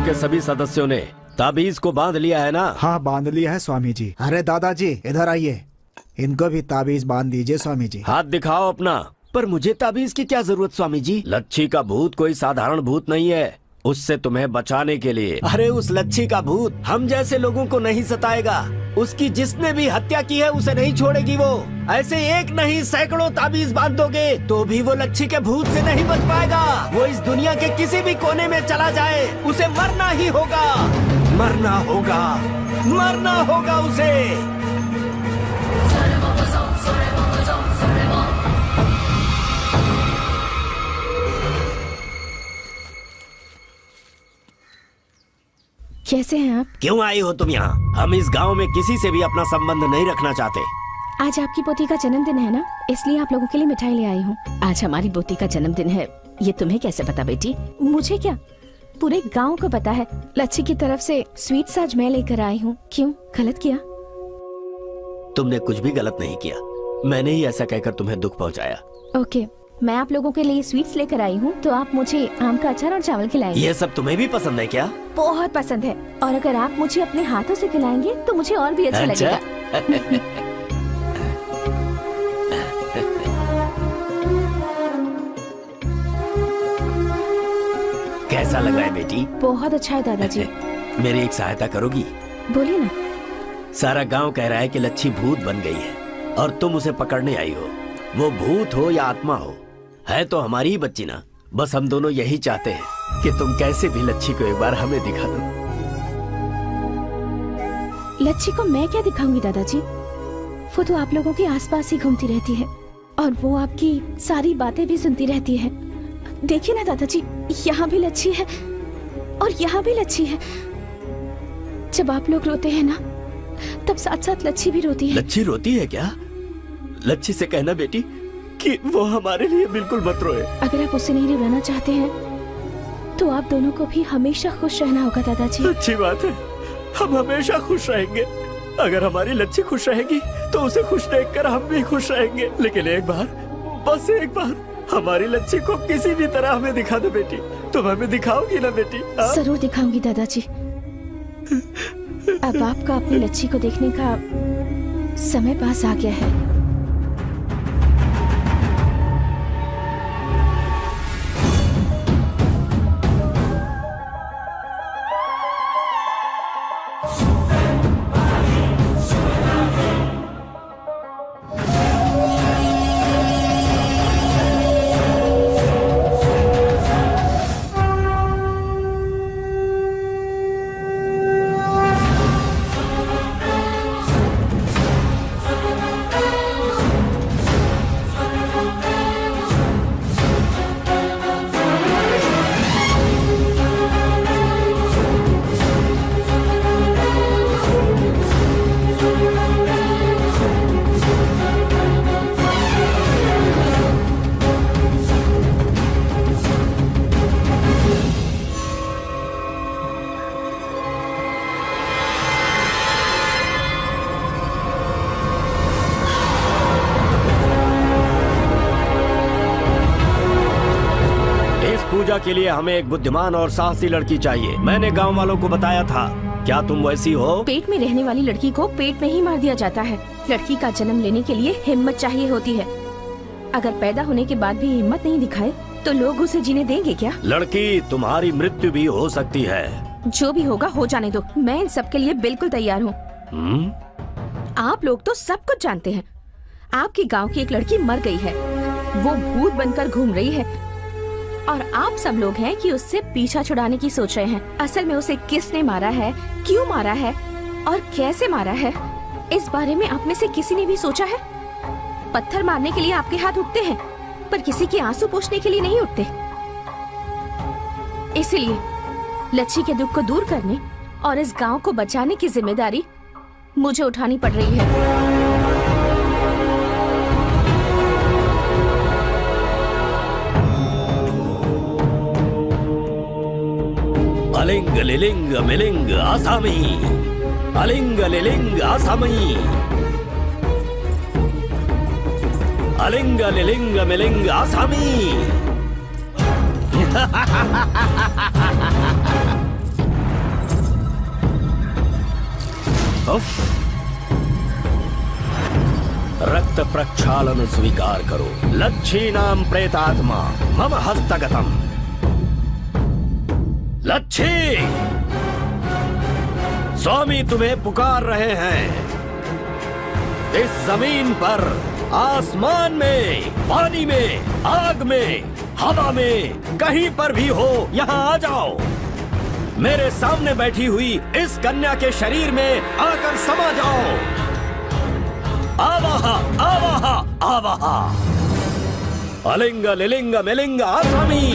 के सभी सदस्यों ने ताबीज को बांध लिया है ना? हाँ, बांध लिया है स्वामी जी। अरे दादाजी इधर आइए, इनको भी ताबीज बांध दीजिए स्वामी जी। हाथ दिखाओ अपना। पर मुझे ताबीज की क्या जरूरत स्वामी जी? लच्छी का भूत कोई साधारण भूत नहीं है, उससे तुम्हें बचाने के लिए। अरे उस लच्छी का भूत हम जैसे लोगों को नहीं सताएगा। उसकी जिसने भी हत्या की है उसे नहीं छोड़ेगी वो। ऐसे एक नहीं सैकड़ों ताबीज बांध दोगे तो भी वो लच्छी के भूत से नहीं बच पाएगा। वो इस दुनिया के किसी भी कोने में चला जाए उसे मरना ही होगा, मरना होगा, मरना होगा उसे। कैसे हैं आप? क्यों आई हो तुम यहाँ? हम इस गांव में किसी से भी अपना संबंध नहीं रखना चाहते। आज आपकी पोती का जन्मदिन है ना, इसलिए आप लोगों के लिए मिठाई ले आई हूँ। आज हमारी पोती का जन्मदिन है, ये तुम्हें कैसे पता बेटी? मुझे क्या, पूरे गांव को पता है। लच्छी की तरफ से स्वीट्स आज मैं लेकर आई हूँ। क्यों, गलत किया? तुमने कुछ भी गलत नहीं किया, मैंने ही ऐसा कहकर तुम्हें दुख पहुँचाया। ओके, मैं आप लोगों के लिए स्वीट्स लेकर आई हूँ, तो आप मुझे आम का अचार और चावल खिलाएंगे। ये सब तुम्हें भी पसंद है क्या? बहुत पसंद है, और अगर आप मुझे अपने हाथों से खिलाएंगे तो मुझे और भी अच्छा लगेगा। कैसा लगा है बेटी? बहुत अच्छा है दादाजी। मेरी एक सहायता करोगी? बोलिए ना। सारा गांव कह रहा है कि लच्छी भूत बन गई है और तुम उसे पकड़ने आई हो। वो भूत हो या आत्मा हो, है तो हमारी ही बच्ची ना। बस हम दोनों यही चाहते हैं कि तुम कैसे भी लच्छी को एक बार हमें दिखा दो। लच्छी को मैं क्या दिखाऊंगी दादाजी? वो तो आप लोगों के आसपास ही घूमती रहती है और वो आपकी सारी बातें भी सुनती रहती है। देखिए ना दादाजी, यहाँ भी लच्छी है और यहाँ भी लच्छी है। जब आप लोग रोते हैं ना तब साथ साथ लच्छी भी रोती है। लच्छी रोती है क्या? लच्छी से कहना बेटी कि वो हमारे लिए बिल्कुल मत रोए। अगर आप उसे नहीं रुलाना चाहते हैं तो आप दोनों को भी हमेशा खुश रहना होगा दादाजी। अच्छी बात है, हम हमेशा खुश रहेंगे। अगर हमारी लच्छी खुश रहेगी तो उसे खुश देखकर हम भी खुश रहेंगे। लेकिन एक बार, बस एक बार हमारी लच्छी को किसी भी तरह हमें दिखा दो बेटी। तुम हमें दिखाओगी ना बेटी? जरूर दिखाऊंगी दादाजी। अब आपका अपनी लच्छी को देखने का समय पास आ गया है। पूजा के लिए हमें एक बुद्धिमान और साहसी लड़की चाहिए। मैंने गांव वालों को बताया था, क्या तुम वैसी हो? पेट में रहने वाली लड़की को पेट में ही मार दिया जाता है। लड़की का जन्म लेने के लिए हिम्मत चाहिए होती है। अगर पैदा होने के बाद भी हिम्मत नहीं दिखाए तो लोग उसे जीने देंगे क्या? लड़की, तुम्हारी मृत्यु भी हो सकती है। जो भी होगा हो जाने दो, मैं इन सब के लिए बिल्कुल तैयार हूँ। आप लोग तो सब कुछ जानते हैं। आपके गाँव की एक लड़की मर गई है, वो भूत बनकर घूम रही है और आप सब लोग हैं कि उससे पीछा छुड़ाने की सोच रहे हैं। असल में उसे किसने मारा है, क्यों मारा है और कैसे मारा है, इस बारे में आप में से किसी ने भी सोचा है? पत्थर मारने के लिए आपके हाथ उठते हैं पर किसी के आंसू पोंछने के लिए नहीं उठते। इसीलिए लच्छी के दुख को दूर करने और इस गांव को बचाने की जिम्मेदारी मुझे उठानी पड़ रही है। अलिंग लिलिंग मिलिंग आसामी, अलिंग लिलिंग आसामी, अलिंग लिलिंग मिलिंग आसामी। रक्त प्रक्षालन स्वीकार करो। लच्छी नाम प्रेतात्मा मम हस्तगतम। लच्छी, स्वामी तुम्हें पुकार रहे हैं। इस जमीन पर, आसमान में, पानी में, आग में, हवा में, कहीं पर भी हो, यहाँ आ जाओ। मेरे सामने बैठी हुई इस कन्या के शरीर में आकर समा जाओ। आवाहा आवाहा आवाहा, अलिंग लिलिंग मिलिंग आसामी।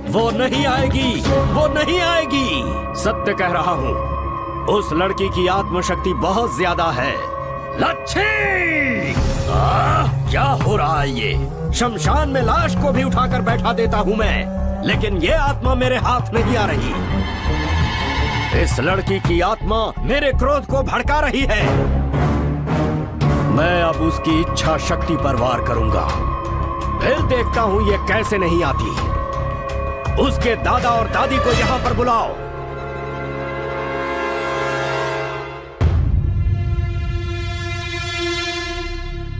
वो नहीं आएगी, वो नहीं आएगी। सत्य कह रहा हूँ, उस लड़की की आत्मशक्ति बहुत ज्यादा है। लच्छी! क्या हो रहा है ये? शमशान में लाश को भी उठाकर बैठा देता हूँ मैं, लेकिन ये आत्मा मेरे हाथ नहीं आ रही। इस लड़की की आत्मा मेरे क्रोध को भड़का रही है। मैं अब उसकी इच्छा शक्ति पर वार करूंगा। फिर देखता हूँ ये कैसे नहीं आती। उसके दादा और दादी को यहाँ पर बुलाओ।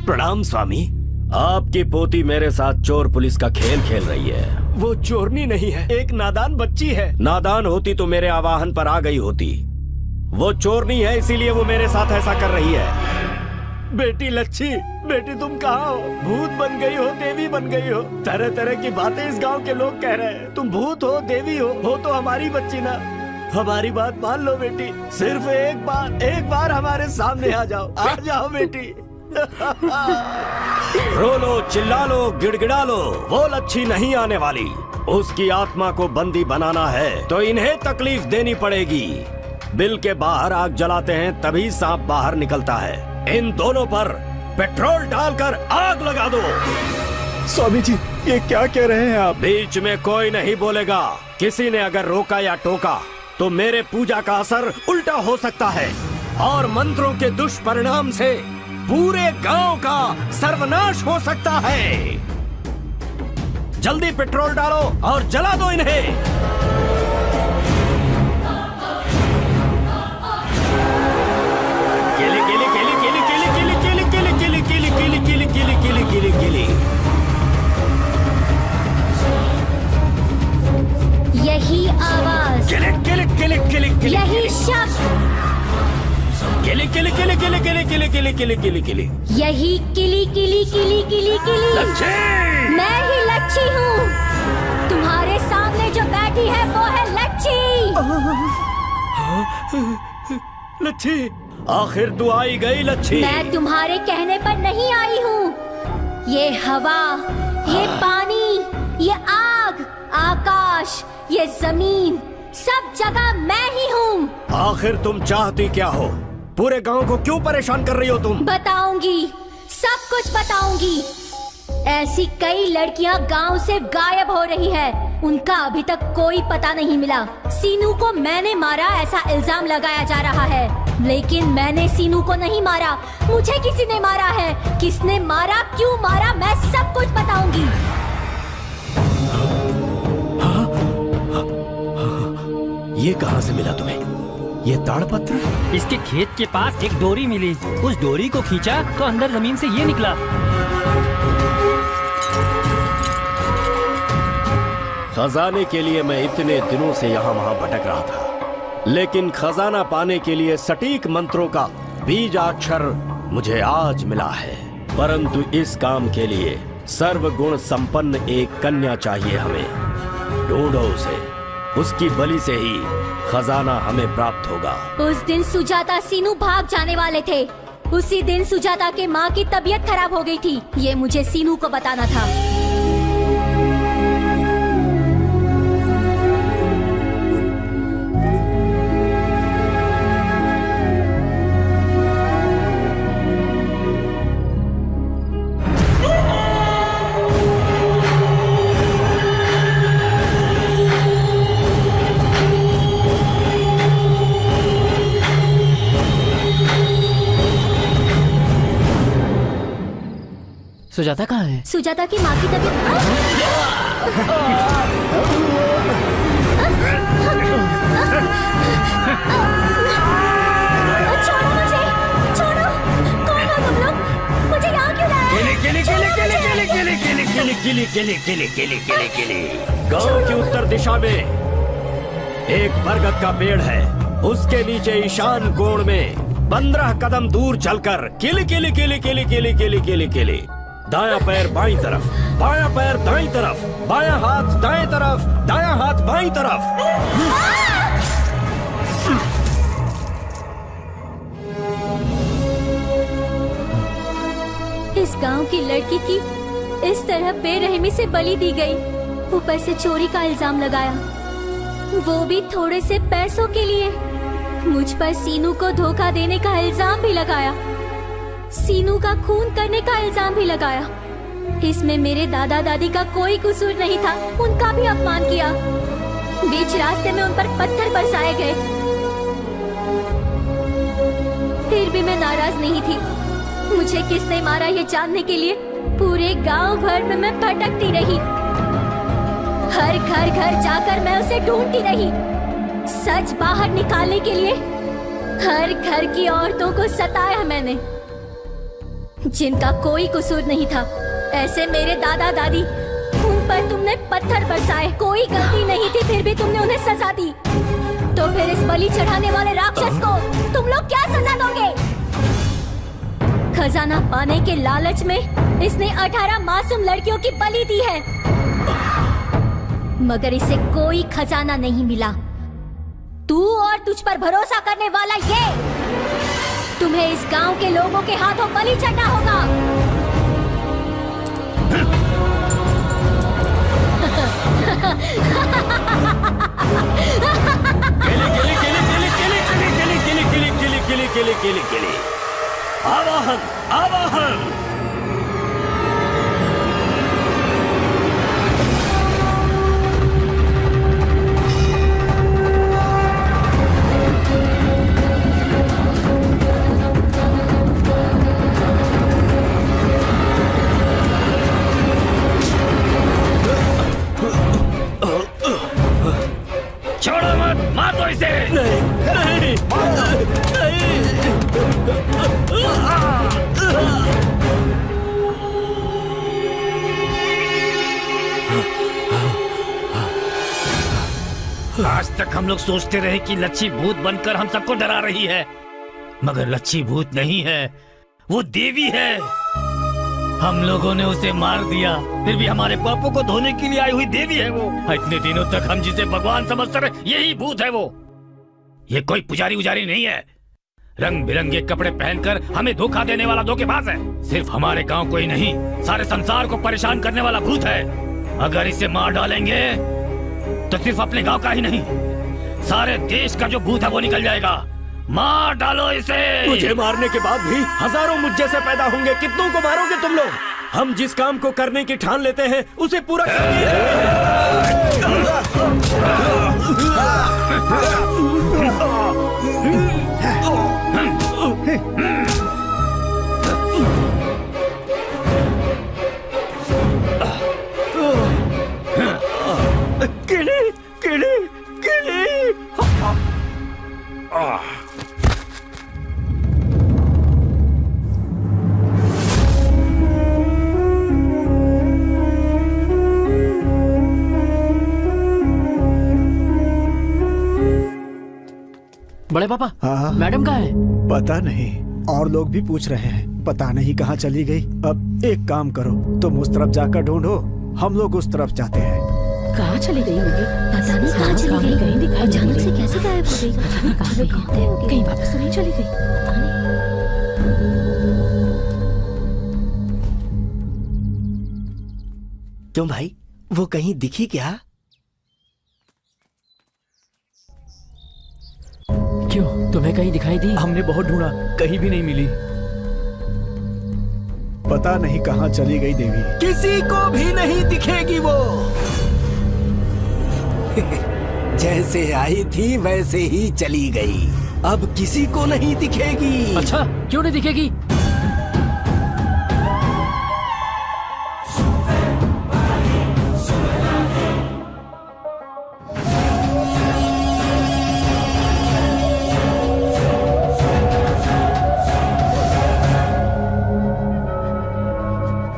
प्रणाम स्वामी। आपकी पोती मेरे साथ चोर पुलिस का खेल खेल रही है। वो चोरनी नहीं है, एक नादान बच्ची है। नादान होती तो मेरे आवाहन पर आ गई होती। वो चोरनी है, इसीलिए वो मेरे साथ ऐसा कर रही है। बेटी लच्छी, बेटी तुम कहाँ हो? भूत बन गई हो, देवी बन गई हो। तरह तरह की बातें इस गांव के लोग कह रहे हैं। तुम भूत हो, देवी हो तो हमारी बच्ची ना। हमारी बात मान लो बेटी, सिर्फ एक बार हमारे सामने आ जाओ। आ जाओ बेटी। रो लो, चिल्ला लो, गिड़गिड़ा लो, वो लच्छी नहीं आने वाली। उसकी आत्मा को बंदी बनाना है तो इन्हें तकलीफ देनी पड़ेगी। बिल के बाहर आग जलाते हैं तभी सांप बाहर निकलता है। इन दोनों पर पेट्रोल डालकर आग लगा दो। स्वामी जी, ये क्या कह रहे हैं आप? बीच में कोई नहीं बोलेगा। किसी ने अगर रोका या टोका तो मेरे पूजा का असर उल्टा हो सकता है और मंत्रों के दुष्परिणाम से पूरे गांव का सर्वनाश हो सकता है। जल्दी पेट्रोल डालो और जला दो इन्हें। केली केली केली केली केली केली केली केली केली केली केली केली केली केली केली। यही आवाज, केली केली केली केली केली, यही शब्द, केली केली केली केली केली केली केली केली केली केली, यही किली किली किली किली किली। लच्छी! मैं ही लच्छी हूँ। तुम्हारे सामने जो बैठी है वो है लच्छी। लच्छी, आखिर तू आई गई लच्छी। मैं तुम्हारे कहने पर नहीं आई हूँ। ये हवा, ये पानी, ये आग, आकाश, ये जमीन, सब जगह मैं ही हूँ। आखिर तुम चाहती क्या हो? पूरे गांव को क्यों परेशान कर रही हो तुम? बताऊंगी, सब कुछ बताऊंगी। ऐसी कई लड़कियां गांव से गायब हो रही है, उनका अभी तक कोई पता नहीं मिला। सीनू को मैंने मारा ऐसा इल्जाम लगाया जा रहा है, लेकिन मैंने सीनू को नहीं मारा, मुझे किसी ने मारा है। किसने मारा, क्यों मारा, मैं सब कुछ बताऊंगी। ये कहाँ से मिला तुम्हें? ये ताड़पत्र? इसके खेत के पास एक डोरी मिली, उस डोरी को खींचा तो अंदर जमीन से ये निकला। खजाने के लिए मैं इतने दिनों से यहाँ वहाँ भटक रहा था, लेकिन खजाना पाने के लिए सटीक मंत्रों का बीजाक्षर मुझे आज मिला है। परंतु इस काम के लिए सर्वगुण संपन्न एक कन्या चाहिए हमें। ढूंढो उसे, उसकी बलि से ही खजाना हमें प्राप्त होगा। उस दिन सुजाता सीनू भाग जाने वाले थे। उसी दिन सुजाता के माँ की तबीयत खराब हो गई थी। ये मुझे सीनू को बताना था। सुजाता कहाँ है? सुजाता की माँ की तबीयत छोड़ो मुझे, छोड़ो। कौन हो तुम लोग? मुझे यहाँ क्यों लाया? गांव की उत्तर दिशा में एक बरगद का पेड़ है, उसके नीचे ईशान कोण में 15 कदम दूर चलकर किली किली किली किली किली किली किली किली, दायां पैर बाईं तरफ, बायां पैर दाईं तरफ, बायां हाथ दाएं तरफ, दायां हाथ बाईं तरफ। इस गांव की लड़की की इस तरह बेरहमी से बलि दी गई, ऊपर से चोरी का इल्जाम लगाया, वो भी थोड़े से पैसों के लिए। मुझ पर सीनू को धोखा देने का इल्जाम भी लगाया, सीनू का खून करने का इल्जाम भी लगाया। इसमें मेरे दादा दादी का कोई कसूर नहीं था, उनका भी अपमान किया। बीच रास्ते में उन पर पत्थर बरसाए गए, फिर भी मैं नाराज नहीं थी। मुझे किसने मारा ये जानने के लिए पूरे गांव भर में मैं भटकती रही। हर घर घर जाकर मैं उसे ढूंढती रही। सच बाहर निकालने के लिए हर घर की औरतों को सताया मैंने, जिनका कोई कसूर नहीं था। ऐसे मेरे दादा दादी, उन पर तुमने पत्थर बरसाए, कोई गलती नहीं थी, फिर भी तुमने उन्हें सजा दी। तो फिर इस बलि चढ़ाने वाले राक्षस को तुम लोग क्या सजा दोगे? खजाना पाने के लालच में इसने 18 मासूम लड़कियों की बलि दी है, मगर इसे कोई खजाना नहीं मिला। तू और तुझ पर भरोसा करने वाला ये, तुम्हें इस गांव के लोगों के हाथों बलि चढ़ना होगा। आवाहन आवाहन। छोड़ो मत, मार दो इसे। आज तक हम लोग सोचते रहे कि लच्छी भूत बनकर हम सबको डरा रही है, मगर लच्छी भूत नहीं है, वो देवी है। हम लोगों ने उसे मार दिया, फिर भी हमारे पापों को धोने के लिए आई हुई देवी है वो। इतने दिनों तक हम जिसे भगवान समझते रहे, यही भूत है वो। ये कोई पुजारी उजारी नहीं है, रंग बिरंगे कपड़े पहनकर हमें धोखा देने वाला धोखेबाज है। सिर्फ हमारे गांव को ही नहीं, सारे संसार को परेशान करने वाला भूत है। अगर इसे मार डालेंगे तो सिर्फ अपने गांव का ही नहीं, सारे देश का जो भूत है वो निकल जाएगा। मार डालो इसे। मुझे मारने के बाद भी हजारों मुझ जैसे पैदा होंगे, कितनों को मारोगे तुम लोग? हम जिस काम को करने की ठान लेते हैं उसे पूरा किले किले किले। बड़े पापा, हाँ मैडम कहाँ है? पता नहीं, और लोग भी पूछ रहे हैं, पता नहीं कहाँ चली गई। अब एक काम करो, तुम उस तरफ जाकर ढूंढो, हम लोग उस तरफ जाते हैं। कहाँ चली गई होगी? पता नहीं कहाँ चली गई, दिखाई अचानक से कैसे गायब हो गई? कहीं वापस तो नहीं चली गई? पता नहीं। क्यों भाई, वो कहीं दिखी क्या? क्यों, तुम्हें कहीं दिखाई दी? हमने बहुत ढूंढा, कहीं भी नहीं मिली। पता नहीं कहाँ चली गई देवी। किसी को भी नहीं दिखेगी वो। जैसे आई थी वैसे ही चली गई, अब किसी को नहीं दिखेगी। अच्छा, क्यों नहीं दिखेगी?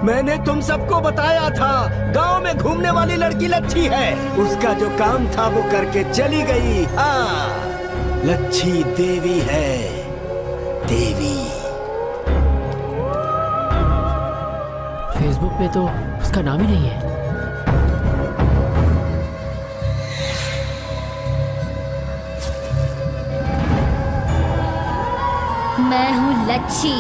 मैंने तुम सबको बताया था, गांव में घूमने वाली लड़की लच्छी है। उसका जो काम था वो करके चली गई। हाँ, लच्छी देवी है, देवी। फेसबुक पे तो उसका नाम ही नहीं है। मैं हूँ लच्छी,